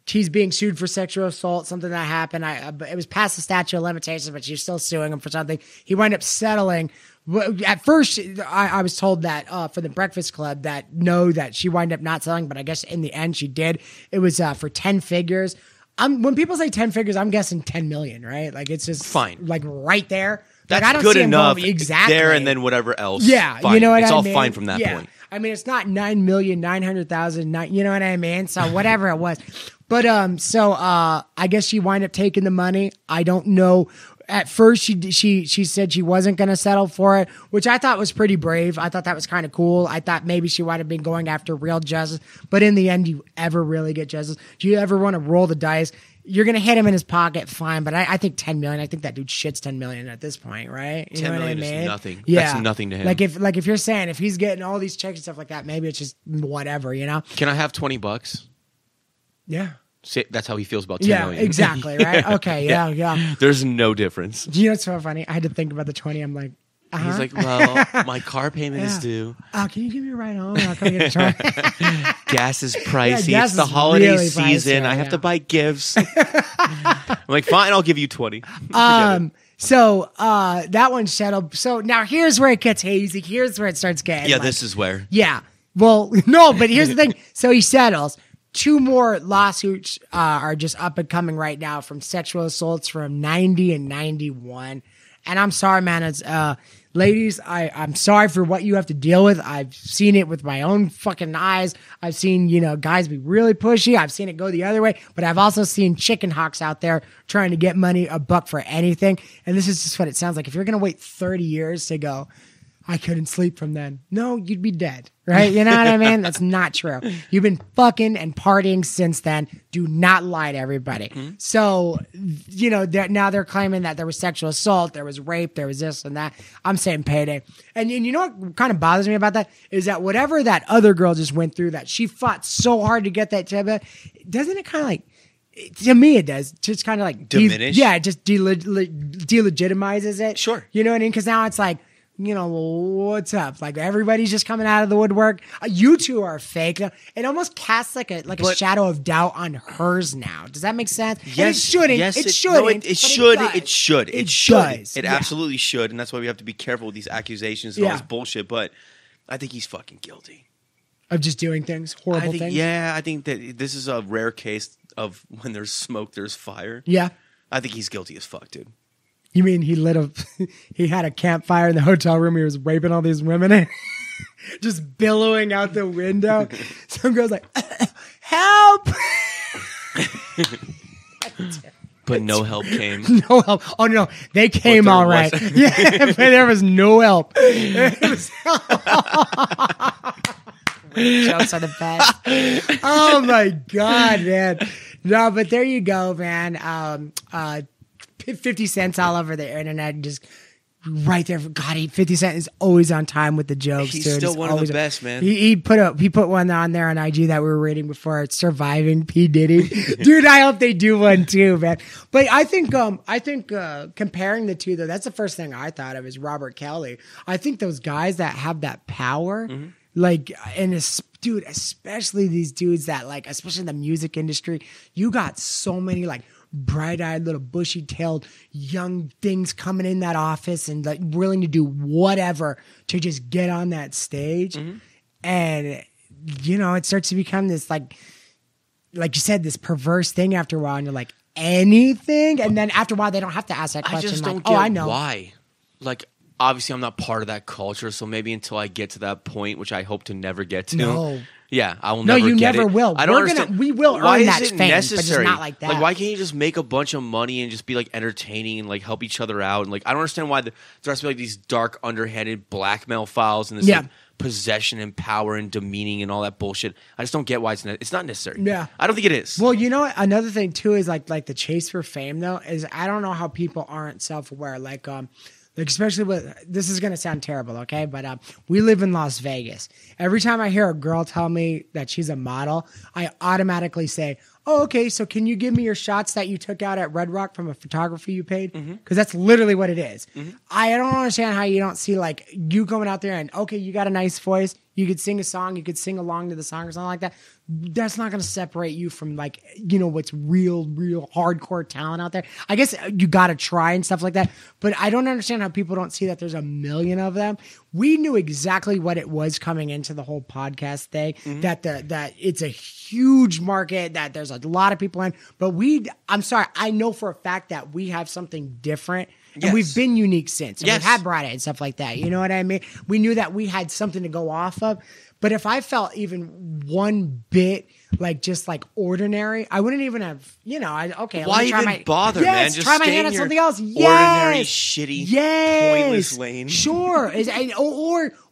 he's being sued for sexual assault, something that happened. It was past the statute of limitations, but she's still suing him for something. He wound up settling. At first, I was told that for the Breakfast Club that she wound up not selling, but I guess in the end she did. It was for 10 figures. When people say 10 figures, I'm guessing 10 million, right? Like it's just fine, like right there. That's like, I don't good see enough. Exactly There and then whatever else. Yeah, fine. You know what I mean. It's all fine from that point. I mean, it's not 9,900,000. You know what I mean? So whatever it was, but I guess she wound up taking the money. I don't know. At first, she said she wasn't going to settle for it, which I thought was pretty brave. I thought that was kind of cool. I thought maybe she might have been going after real justice, but in the end, do you ever really get justice? Do you ever want to roll the dice? You're going to hit him in his pocket, fine, but I think 10 million, I think that dude shits 10 million at this point, right? You 10 know million what I mean? is nothing. Yeah. That's nothing to him. Like if you're saying, if he's getting all these checks and stuff like that, maybe it's just whatever, you know? Can I have $20? Yeah. That's how he feels about 10 million. Yeah, exactly, right? Okay, yeah. There's no difference. You know what's so funny? I had to think about the 20. I'm like, He's like, well, my car payment is due. Oh, can you give me a ride home? I'll come get a truck. Gas is pricey. Gas it's the is holiday really season. pricey, I have to buy gifts. I'm like, fine, I'll give you 20. So that one's settled. So now here's where it gets hazy. Here's where it starts getting. Yeah, this is where. Yeah. Well, no, but here's the thing. So he settles. 2 more lawsuits are just up and coming right now from sexual assaults from 90 and 91. And I'm sorry, man. It's ladies, I'm sorry for what you have to deal with. I've seen it with my own fucking eyes. I've seen, guys be really pushy. I've seen it go the other way, but I've also seen chicken hawks out there trying to get money, a buck for anything. And this is just what it sounds like. If you're going to wait 30 years to go, I couldn't sleep from then. No, you'd be dead, right? You know what I mean? That's not true. You've been fucking and partying since then. Do not lie to everybody. Mm-hmm. So, now they're claiming that there was sexual assault, there was rape, there was this and that. I'm saying payday. And you know what kind of bothers me about that is that whatever that other girl just went through, that she fought so hard to get that tibet, doesn't it kind of like, To me, it does. Just kind of like diminish. It just delegitimizes it. Sure. You know what I mean? Because now it's like, what's up? Like everybody's just coming out of the woodwork. You two are fake. It almost casts like a shadow of doubt on hers now. Does that make sense? Yes, and it shouldn't. Yes, it shouldn't. No, it should. It should. It should. Does. It absolutely should. And that's why we have to be careful with these accusations and all this bullshit. But I think he's fucking guilty of just doing things, horrible things. Yeah, I think that this is a rare case of when there's smoke, there's fire. Yeah, I think he's guilty as fuck, dude. You mean he had a campfire in the hotel room? He was raping all these women in, just billowing out the window. Some girl's like, "Help!" But no help came. No help. Oh no, they came all right. Yeah, but there was no help. Jokes are the best. Oh my god, man. No, but there you go, man. 50 Cent's all over the internet, just right there. God, 50 Cent is always on time with the jokes. He's dude. still one of the best, man. He put one on there on IG that we were reading before. It's Surviving P Diddy. Dude, I hope they do one too, man. But I think comparing the two though, that's the first thing I thought of is Robert Kelly. I think those guys that have that power, like, and dude, especially these dudes that like, especially in the music industry, you got so many like bright-eyed little bushy-tailed young things coming in that office and like willing to do whatever to just get on that stage. And it starts to become this like you said, this perverse thing after a while, and you're like, anything, and then after a while they don't have to ask that question. I just don't I know why. Like, obviously I'm not part of that culture, so maybe until I get to that point, which I hope to never get to. No. Yeah, I will never get it. No, you never will. I don't understand. We will why earn that is it fame, necessary? but just not like that. Like, why can't you just make a bunch of money and just be like entertaining and like help each other out? And like, I don't understand why there has to be like these dark, underhanded blackmail files and this like, possession and power and demeaning and all that bullshit. I just don't get why it's not necessary. Yeah, I don't think it is. Well, you know what? Another thing too is like the chase for fame though is I don't know how people aren't self-aware. Like especially with, this is going to sound terrible, okay? But we live in Las Vegas. Every time I hear a girl tell me that she's a model, I automatically say, oh, okay, so can you give me your shots that you took out at Red Rock from a photography you paid? Because that's literally what it is. I don't understand how you don't see like you coming out there and, okay, you got a nice voice. You could sing a song. You could sing along to the song or something like that. That's not going to separate you from like, what's real hardcore talent out there. I guess you got to try and stuff like that. But I don't understand how people don't see that there's a million of them. We knew exactly what it was coming into the whole podcast thing, that it's a huge market, that there's a lot of people in. But I'm sorry, I know for a fact that we have something different. And we've been unique since. And we've had Brada and stuff like that. You know what I mean? We knew that we had something to go off of. But if I felt even one bit like just like ordinary, I wouldn't even have, why even bother, man? Just try my hand on something else. Ordinary, shitty, pointless lane. Sure.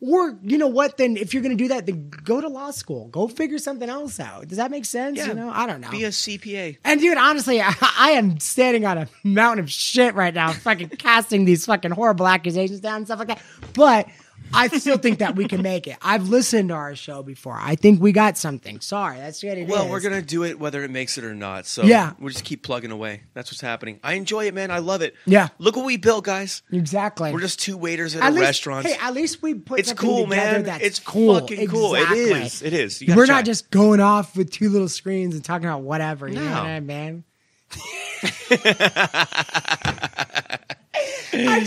Or you know what? Then if you're going to do that, then go to law school. Go figure something else out. Does that make sense? Yeah. I don't know. Be a CPA. And dude, honestly, I am standing on a mountain of shit right now, fucking casting these fucking horrible accusations down and stuff like that. But I still think that we can make it. I've listened to our show before. I think we got something. Sorry, that's what it is. Well, we're going to do it whether it makes it or not. So we'll just keep plugging away. That's what's happening. I enjoy it, man. I love it. Yeah. Look what we built, guys. Exactly. We're just two waiters at a restaurant. Hey, at least we put something cool, together man. that's it's cool. Fucking cool. Exactly. It is. We're not just going off with two little screens and talking about whatever. You know what I mean? I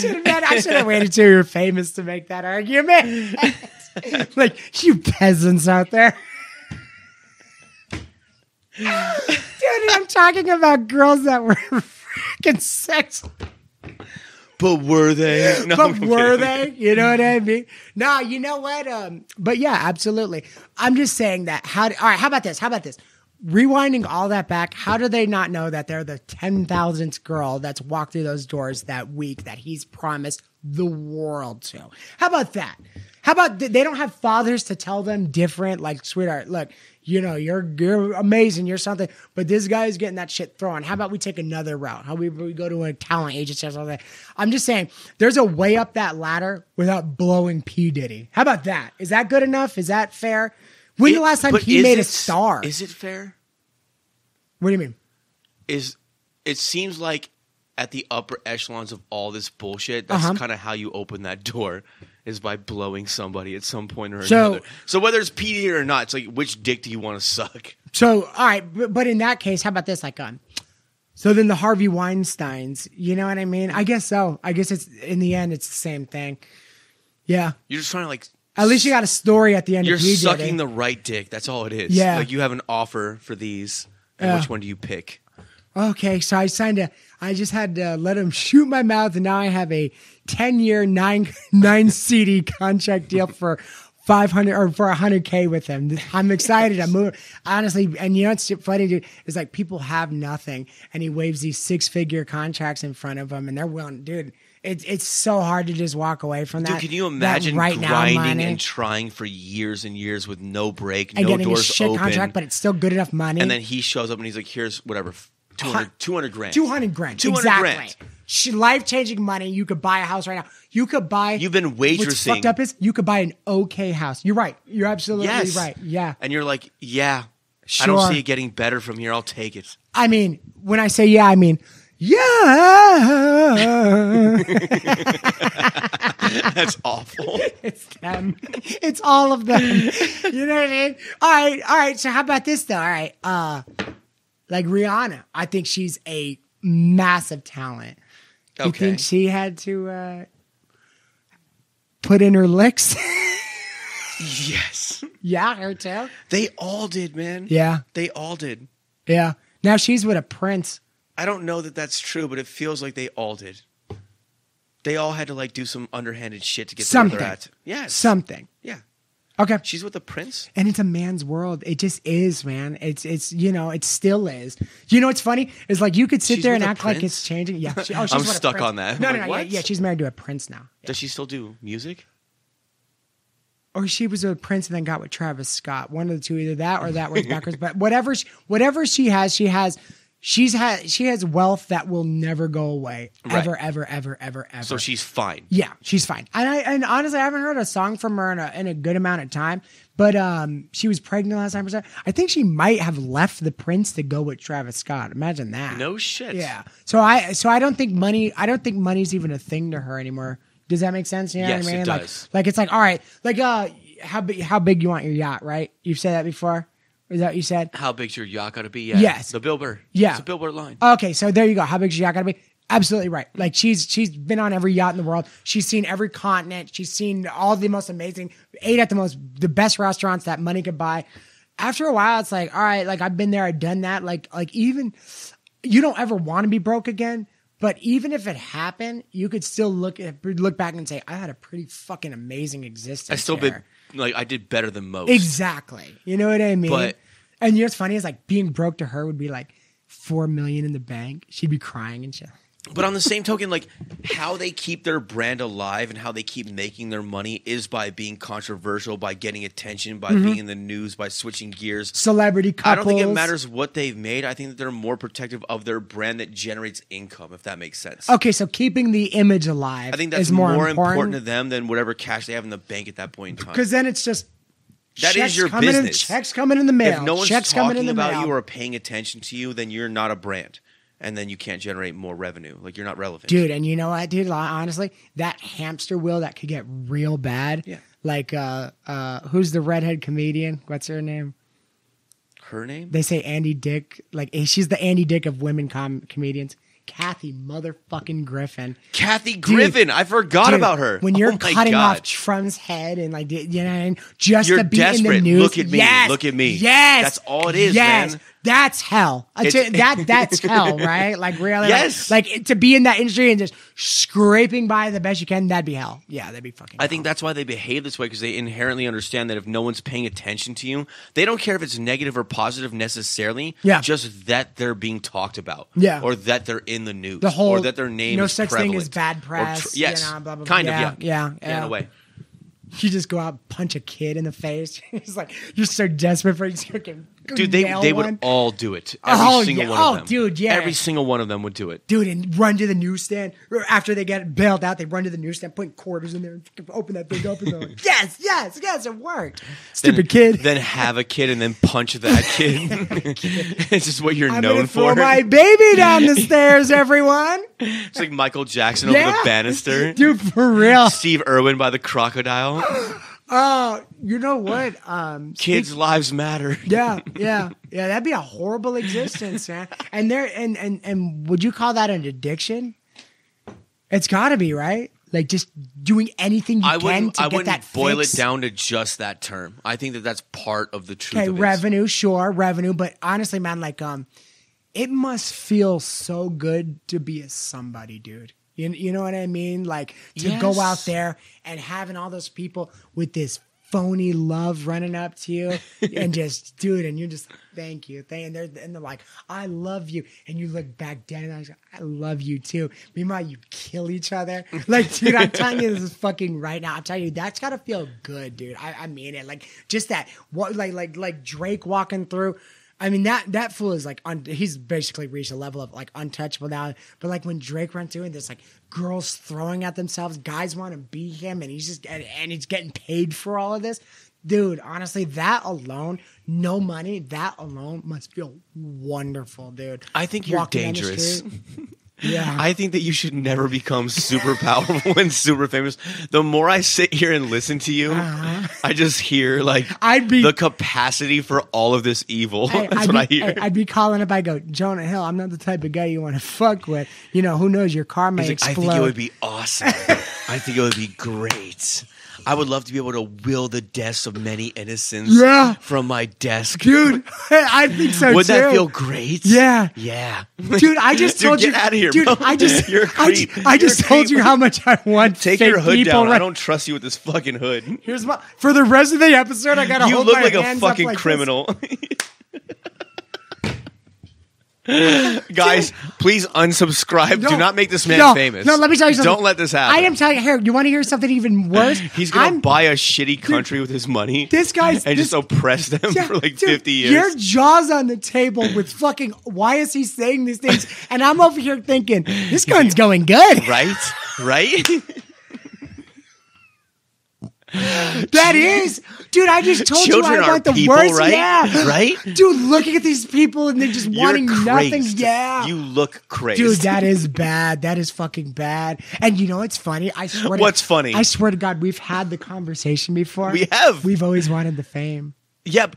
should have waited till you were famous to make that argument. Like, you peasants out there. Dude, I'm talking about girls that were freaking sex. But were they? No, but were they? You know what I mean? No, you know what? But yeah, absolutely. I'm just saying that. All right, how about this? Rewinding all that back, how do they not know that they're the 10,000th girl that's walked through those doors that week that he's promised the world to? How about that? How about they don't have fathers to tell them different, like, sweetheart, look, you're amazing, you're something, but this guy's getting that shit thrown. How about we take another route? How we go to a talent agency or something? I'm just saying, there's a way up that ladder without blowing P Diddy. How about that? Is that good enough? Is that fair? When's the last time he made a star? Is it fair? What do you mean? is it seems like at the upper echelons of all this bullshit, that's kind of how you open that door, is by blowing somebody at some point or another. So whether it's P Diddy or not, it's like, which dick do you want to suck? So, all right, but in that case, how about this? Like, so then the Harvey Weinsteins, you know what I mean? I guess so. I guess it's, in the end, it's the same thing. Yeah. You're just trying to, like... At least you got a story at the end. You're sucking the right dick. That's all it is. Yeah. Like, you have an offer for these, and which one do you pick? Okay, so I just had to let him shoot my mouth, and now I have a 10-year, 9 CD contract deal for 500 or for 100K with him. I'm excited. I'm moving. Honestly, and you know what's funny, dude? Is like people have nothing, and he waves these 6-figure contracts in front of them, and they're willing, dude. It's so hard to just walk away from that. Dude, can you imagine grinding and trying for years and years with no break, no getting doors a shit open, contract, but it's still good enough money? And then he shows up and he's like, "Here's whatever, 200 grand, 200 grand, 200 exactly." grand. Life-changing money. You could buy a house right now. You could buy. You've been waitressing. What's fucked up is you could buy an okay house. You're right. You're absolutely right. Yeah. And you're like, yeah, sure. I don't see it getting better from here. I'll take it. I mean, when I say yeah, I mean yeah. That's awful. It's them. It's all of them. You know what I mean? All right. So how about this though? All right. Like Rihanna, I think she's a massive talent. You think she had to put in her licks? Yes. Yeah, her too. They all did, man. Yeah. They all did. Yeah. Now she's with a prince. I don't know that that's true, but it feels like they all did. They all had to like do some underhanded shit to get to where they're at. Yes. Something. Yeah. Okay. She's with a prince? And it's a man's world. It just is, man. It's you know, it still is. You know what's funny? Is like you could sit there and act like it's changing. Yeah. She's I'm stuck on that. No, like, yeah, she's married to a prince now. Yeah. Does she still do music? Or she was a prince and then got with Travis Scott. One of the two, either that or that works backwards. But whatever she has wealth that will never go away. Right. Ever. So she's fine. Yeah, she's fine. And honestly, I haven't heard a song from her in a good amount of time. But she was pregnant last time. I think she might have left the prince to go with Travis Scott. Imagine that. No shit. Yeah. So I don't think money's even a thing to her anymore. Does that make sense? You know yes, what I mean? It does. Like it's like, all right, like how big you want your yacht, right? You've said that before? Is that what you said? How big's your yacht got to be? Yeah. Yes. The Bill Burr. Yeah. It's a Bill Burr line. Okay, so there you go. How big's your yacht got to be? Absolutely right. Like she's been on every yacht in the world. She's seen every continent. She's seen all the most amazing, ate at the best restaurants that money could buy. After a while, it's like, all right, like I've been there, I've done that. Like even you don't ever want to be broke again. But even if it happened, you could still look back and say, I had a pretty fucking amazing existence. I did better than most. Exactly. You know what I mean? And you know what's funny is like being broke to her would be like $4 million in the bank. She'd be crying and shit. But on the same token, like how they keep their brand alive and how they keep making their money is by being controversial, by getting attention, by being in the news, by switching gears. Celebrity couples. I don't think it matters what they've made. I think that they're more protective of their brand that generates income, if that makes sense. Okay, so keeping the image alive. I think that's is more important to them than whatever cash they have in the bank at that point in time. Because then it's just that is your business. Checks coming in the mail. If no one's checks talking about you or paying attention to you, then you're not a brand. And then you can't generate more revenue. Like, you're not relevant. Dude, and you know what, dude? Honestly, that hamster wheel, that could get real bad. Yeah. Like, who's the redhead comedian? What's her name? Her name? They say Andy Dick. Like, she's the Andy Dick of women comedians. Kathy motherfucking Griffin. Kathy Griffin. I forgot about her. When you're cutting off Trump's head and like, you know, just you're to be desperate. in the news. Look at me. Yes. Look at me. Yes. That's all it is, man. That's hell. That's hell, right? Like really, yes. Like to be in that industry and just scraping by the best you can, that'd be hell. Yeah, that'd be fucking. I think that's why they behave this way, because they inherently understand that if no one's paying attention to you, they don't care if it's negative or positive necessarily. Yeah. Just that they're being talked about. Yeah. Or that they're in the news. The whole or that their name is such prevalent. thing as bad press. Yes. You know, blah, blah, blah. Kind of. Yeah. In a way. You just go out and punch a kid in the face. It's like you're so desperate for you. Dude, they nail would one. all do it. Every single one of them. Dude, yeah. Every single one of them would do it. Dude, and run to the newsstand. Or after they get bailed out, they run to the newsstand, putting quarters in there, and open that thing up, and they're like, yes, it worked. Stupid kid. Then have a kid and then punch that kid. It's just what you're known throw for. my baby down the stairs, everyone. It's like Michael Jackson over the banister. Dude, for real. Steve Irwin by the crocodile. You know what? Kids' lives matter. Yeah. That'd be a horrible existence, man. And and would you call that an addiction? It's got to be, right? Like just doing anything you can to get that boil fix. it down to just that term. I think that's part of the truth. Okay, of revenue, sure, revenue. But honestly, man, like it must feel so good to be a somebody, dude. You know what I mean? Like to go out there and having all those people with this phony love running up to you and just, dude, and you're just, thank you. And they're like, I love you. And you look back down and I was like, I love you too. Meanwhile, you kill each other. Like, dude, I'm telling you, this is fucking right now. I'm telling you, that's gotta feel good, dude. I mean it. Like, just that, what, like Drake walking through. I mean, that fool is like, he's basically reached a level of like untouchable now. But like when Drake runs through and there's like girls throwing at themselves, guys want to be him, and he's getting paid for all of this. Dude, honestly, that alone, no money, that alone must feel wonderful, dude. I think you're dangerous. Yeah. I think that you should never become super powerful and super famous. The more I sit here and listen to you, I just hear like the capacity for all of this evil. That's what I hear. I'd be calling up. I go, Jonah Hill, I'm not the type of guy you want to fuck with. You know, who knows? Your car may explode. I think it would be awesome. I think it would be great. I would love to be able to will the deaths of many innocents from my desk. Dude, I think so Would too. that feel great? Yeah. Yeah. Dude, I just told you. Get out of here, dude, bro. You're a creep. I just told you how much I want. Take your hood down. I don't trust you with this fucking hood. Here's for the rest of the episode, I gotta hold my hands up. You look like a fucking criminal. Guys, please unsubscribe. Do not make this man famous. No, let me tell you something. Don't let this happen. I am telling you, here, you want to hear something even worse? He's going to buy a shitty country with his money. This guy's... And just oppress them for like 50 years. Your jaw's on the table with fucking, why is he saying these things? And I'm over here thinking, this gun's going good. Right? That is, dude. I just told Children you I want the people, worst. Right? Yeah, right. Dude, looking at these people and they're just wanting nothing. Yeah, you look crazy, dude. That is bad. That is fucking bad. And you know what's funny? I swear. What's funny? I swear to God, we've had the conversation before. We have. We've always wanted the fame. Yeah,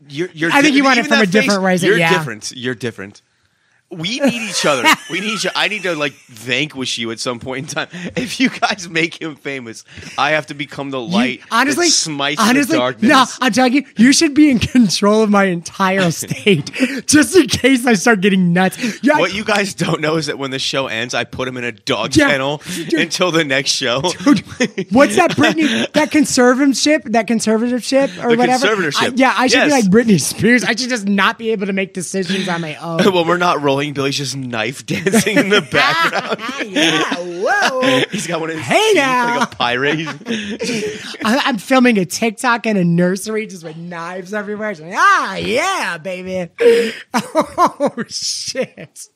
you're. I think you want it from a different reason. You're different. You're different. We need each other. I need to like vanquish you at some point in time. If you guys make him famous, I have to become the light that smites the darkness. No, I'm telling you, you should be in control of my entire state, just in case I start getting nuts. Yeah, what you guys don't know is that when the show ends, I put him in a dog kennel until the next show. Dude, what's that Britney? That conservatorship or whatever? Conservatorship. I should be like Britney Spears. I should just not be able to make decisions on my own. Well, we're not rolling. Billy's just knife dancing in the background. Yeah, whoa. He's got one of his teeth like a pirate. I'm filming a TikTok in a nursery just with knives everywhere. It's like, yeah, baby. Oh, shit.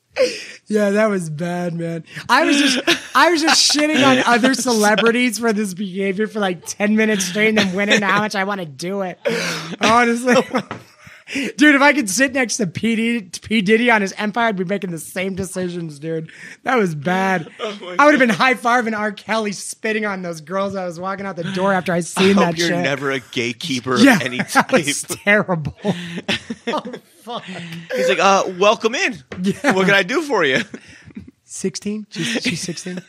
Yeah, that was bad, man. I was just shitting on other celebrities for this behavior for like 10 minutes straight and then winning how much I want to do it. Honestly. Dude, if I could sit next to P Diddy on his empire, I'd be making the same decisions, dude. That was bad. I would have been high-fiving R. Kelly spitting on those girls I was walking out the door after I seen that shit. You're never a gatekeeper of any type. That was terrible. Oh, fuck. He's like, welcome in. Yeah. What can I do for you? 16? She's 16?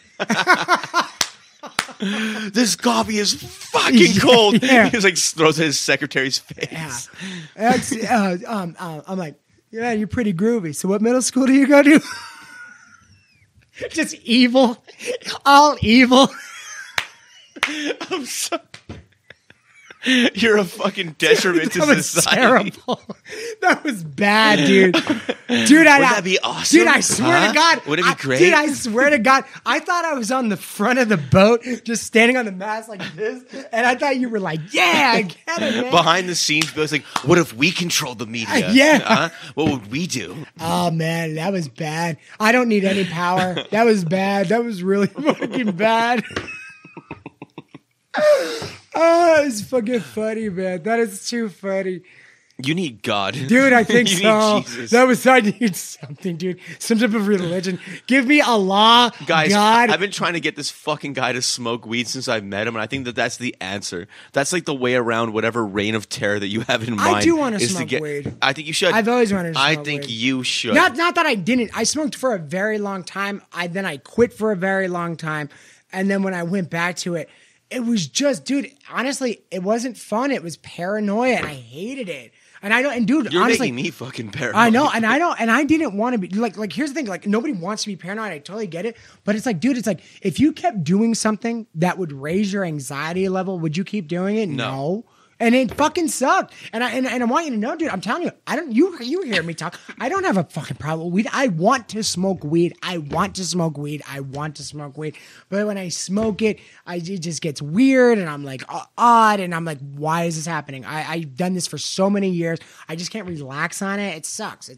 This coffee is fucking cold. Yeah. He like throws it in his secretary's face. Yeah. I'm like, yeah, you're pretty groovy. So what middle school do you go to? Just evil. All evil. I'm so... You're a fucking detriment to was society. terrible. That was bad, dude. Dude, Wouldn't that be awesome? Dude, I swear to God. Would it be great? Dude, I swear to God. I thought I was on the front of the boat, just standing on the mast like this, and I thought you were like, yeah, get it, man. Behind the scenes, Bill's like, what if we controlled the media? Yeah. What would we do? Oh, man, that was bad. I don't need any power. That was bad. That was really fucking bad. Oh, it's fucking funny, man. That is too funny. You need God. Dude, I think you so. Need Jesus. I need something, dude. Some type of religion. Give me Allah, Guys, God. I've been trying to get this fucking guy to smoke weed since I've met him, and I think that that's the answer. That's like the way around whatever reign of terror that you have in mind. I do want to is smoke weed. I think you should. I've always wanted to smoke I think weed. you should. Not that I didn't. I smoked for a very long time. Then I quit for a very long time. And then when I went back to it, it was just, dude, honestly, it wasn't fun. It was paranoia, and I hated it. And dude, You're honestly, making me fucking paranoid. I know, and I didn't want to be like. Here's the thing: like, nobody wants to be paranoid. I totally get it, but it's like, dude, it's like if you kept doing something that would raise your anxiety level, would you keep doing it? No. And it fucking sucked. And I want you to know, dude, I'm telling you, I don't, you hear me talk. I don't have a fucking problem with weed. I want to smoke weed. I want to smoke weed. But when I smoke it, it just gets weird and I'm like odd. And I'm like, why is this happening? I've done this for so many years. I just can't relax on it. It sucks.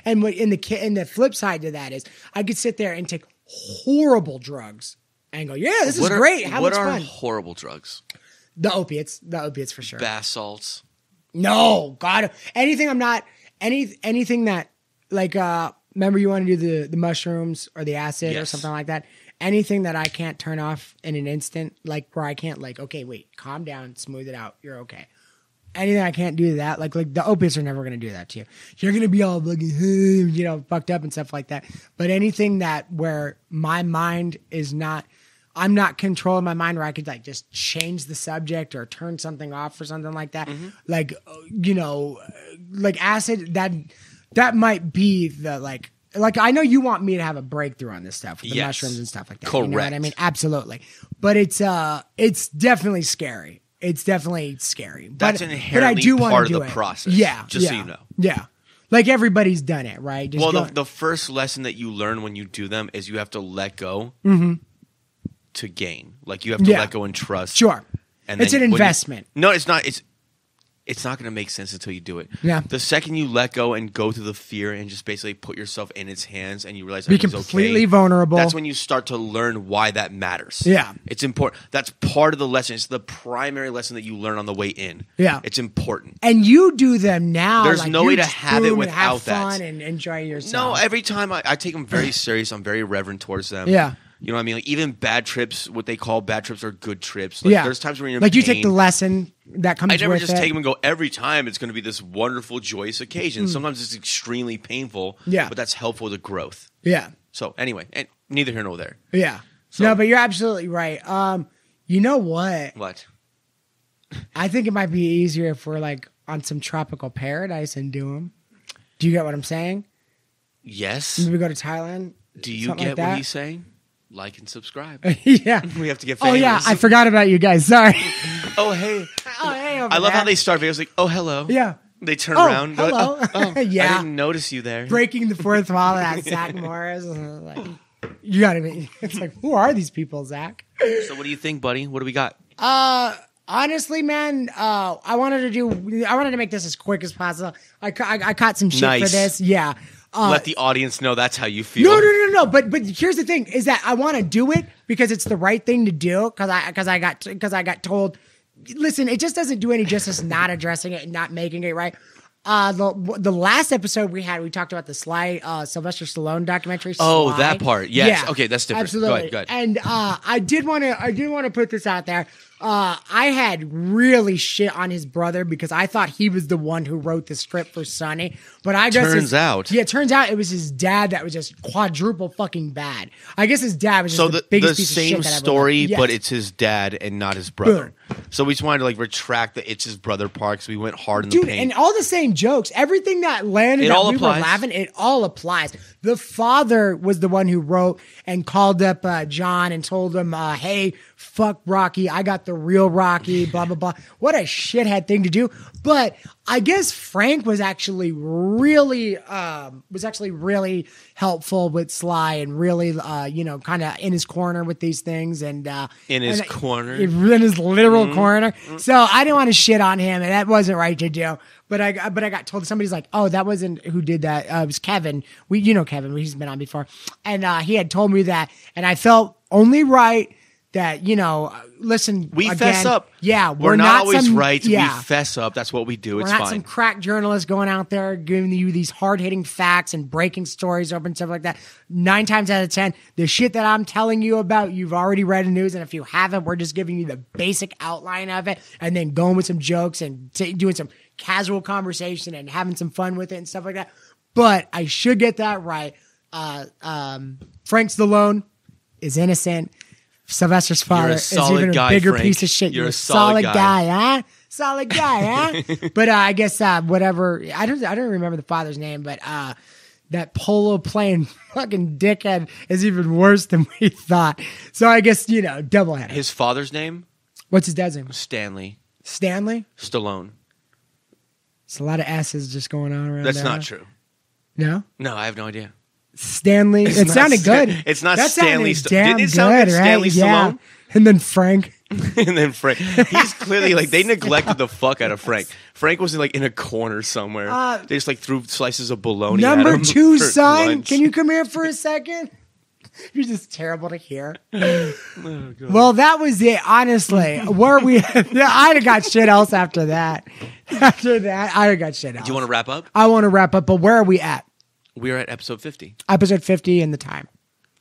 And in the flip side to that is I could sit there and take horrible drugs and go, yeah, this is great. How much fun? What are horrible drugs? The opiates for sure. Bath salts. No, God, anything anything that like, remember you want to do the mushrooms or the acid or something like that. Anything that I can't turn off in an instant, like where I can't like, okay, wait, calm down, smooth it out. You're okay. Anything I can't do that, like the opiates are never going to do that to you. You're going to be all like, fucked up and stuff like that. But anything that where my mind is not, I'm not controlling my mind where I could like just change the subject or turn something off or something like that. Mm-hmm. Like, like acid, that might be the like I know you want me to have a breakthrough on this stuff with the mushrooms and stuff like that. Correct. You know what I mean? Absolutely. But it's definitely scary. It's definitely scary. That's but inherently I do part of the it. process. Yeah. Just so you know. Yeah. Like everybody's done it, right? Just the first lesson that you learn when you do them is you have to let go. Mm-hmm. To gain, like you have to let go and trust. Sure, and it's an investment. No, it's not. It's not going to make sense until you do it. Yeah. The second you let go and go through the fear and just basically put yourself in its hands and you realize be everything's completely okay, vulnerable. That's when you start to learn why that matters. Yeah, it's important. That's part of the lesson. It's the primary lesson that you learn on the way in. Yeah, it's important. And you do them now. There's like no way to have it without have fun that. And enjoy yourself. No, every time I take them very serious. I'm very reverent towards them. Yeah. You know what I mean? Like even bad trips, what they call bad trips are good trips. Like, there's times when you're in like pain. you take the lesson that comes with it. I never just take them and go, every time it's going to be this wonderful, joyous occasion. Sometimes it's extremely painful, but that's helpful to growth. Yeah. So anyway, and neither here nor there. Yeah. So, no, but you're absolutely right. You know what? What? I think it might be easier if we're like on some tropical paradise and do them. Do you get what I'm saying? Yes. Maybe go to Thailand. Do you get what he's saying? Like and subscribe. Yeah. We have to get famous. Oh, yeah. I forgot about you guys. Sorry. Oh, hey. Oh, hey. I love how they start videos like, oh, hello. Yeah. They turn around. Hello. Like, oh, yeah. I didn't notice you there. Breaking the fourth wall of that Zach Morris. Like, you gotta be. It's like, who are these people, Zach? So what do you think, buddy? What do we got? Honestly, man, I wanted to make this as quick as possible. I caught some shit for this. Yeah. Let the audience know that's how you feel. No. But here's the thing: is that I want to do it because it's the right thing to do. Because I got told. Listen, it just doesn't do any justice not addressing it and not making it right. The last episode we talked about the Sylvester Stallone documentary. Oh, Sly. that part. Yes. Yeah, okay, that's different. Absolutely. Go ahead. And I did want to put this out there. I had really shit on his brother because I thought he was the one who wrote the script for Sonny. But I guess turns out it was his dad that was just quadruple fucking bad. I guess his dad was just the biggest piece of shit that same I ever story, loved. Yes. but it's his dad and not his brother. Boom. So we just wanted to like retract the it's his brother part because we went hard in the Dude, paint. and all the same jokes, everything that landed It that all we applies. were laughing, it all applies. The father was the one who wrote and called up John and told him, hey, fuck Rocky. I got the real Rocky, blah, blah, blah. What a shithead thing to do. But I guess Frank was actually really helpful with Sly and really, kind of in his corner with these things. And in his corner. In his literal corner. So I didn't want to shit on him, and that wasn't right to do. But I got told, somebody's like, oh, that wasn't who did that. It was Kevin. Kevin, he's been on before. And he had told me that. And I felt only right that, listen. We again, fess up. Yeah. We're not always right. Yeah. We fess up. That's what we do. It's fine. We're not some crack journalists going out there giving you these hard-hitting facts and breaking stories open, stuff like that. 9 times out of 10, the shit that I'm telling you about, you've already read in the news. And if you haven't, we're just giving you the basic outline of it and then going with some jokes and doing some casual conversation and having some fun with it and stuff like that. But I should get that right. Frank Stallone is innocent. Sylvester's father is even a bigger piece of shit. You're a solid guy, huh? Solid guy, huh? But I guess whatever. I don't remember the father's name, but that polo playing fucking dickhead is even worse than we thought. So I guess double header. His father's name? What's his dad's name? Stanley Stallone. Stallone. It's a lot of S's just going on around. That's there. Not true. No, I have no idea. Stanley. It sounded good. It's not that Stanley. Didn't it sound good, like right? Stanley Stallone? Yeah. And then Frank. He's clearly they neglected the fuck out of Frank. Frank was in a corner somewhere. They just threw slices of bologna. Number at him 2, for son. lunch. Can you come here for a second? You're just terrible to hear. Well, that was it. Honestly, where we, I got shit else after that. After that, I got shit else. Do you want to wrap up? I want to wrap up, but where are we at? We're at episode 50. Episode 50 and the time.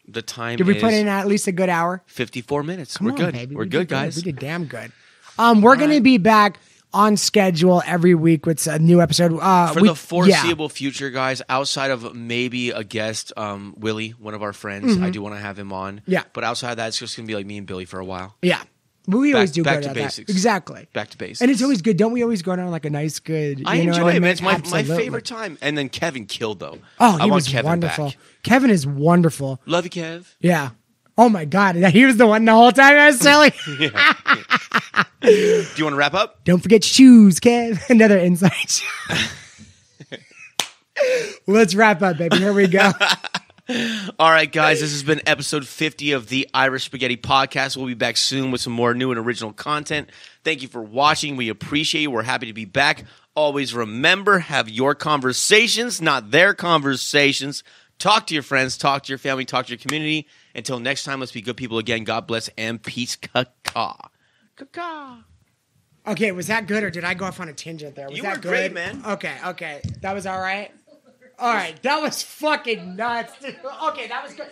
The time. Did we put in at least a good hour? 54 minutes. Come We're on, good. Baby. We're good, guys. We did damn good. We're going to be back on schedule every week with a new episode. For the foreseeable future, guys, outside of maybe a guest, Willie, one of our friends, I do want to have him on. Yeah. But outside of that, it's just going to be like me and Billy for a while. Yeah. But we always do back good to at basics. that. Exactly. Back to basics. And it's always good. Don't we always go down like a nice, good... I enjoy it, man. It's my Absolutely. favorite time. And then Kevin killed, though. Oh, I want Kevin wonderful. back. Kevin is wonderful. Love you, Kev. Yeah. Oh, my God. He was the one the whole time. I was silly. Do you want to wrap up? Don't forget shoes, Kev. Another insight. Let's wrap up, baby. Here we go. All right, guys, this has been episode 50 of the Irish Spaghetti Podcast. We'll be back soon with some more new and original content. Thank you for watching. We appreciate you. We're happy to be back. Always remember, have your conversations, not their conversations. Talk to your friends, talk to your family, talk to your community. Until next time, let's be good people again. God bless and peace. Caca. Caca. Okay, was that good or did I go off on a tangent there? Was You that were good? great, man. Okay. That was all right? All right, that was fucking nuts. Okay, that was good.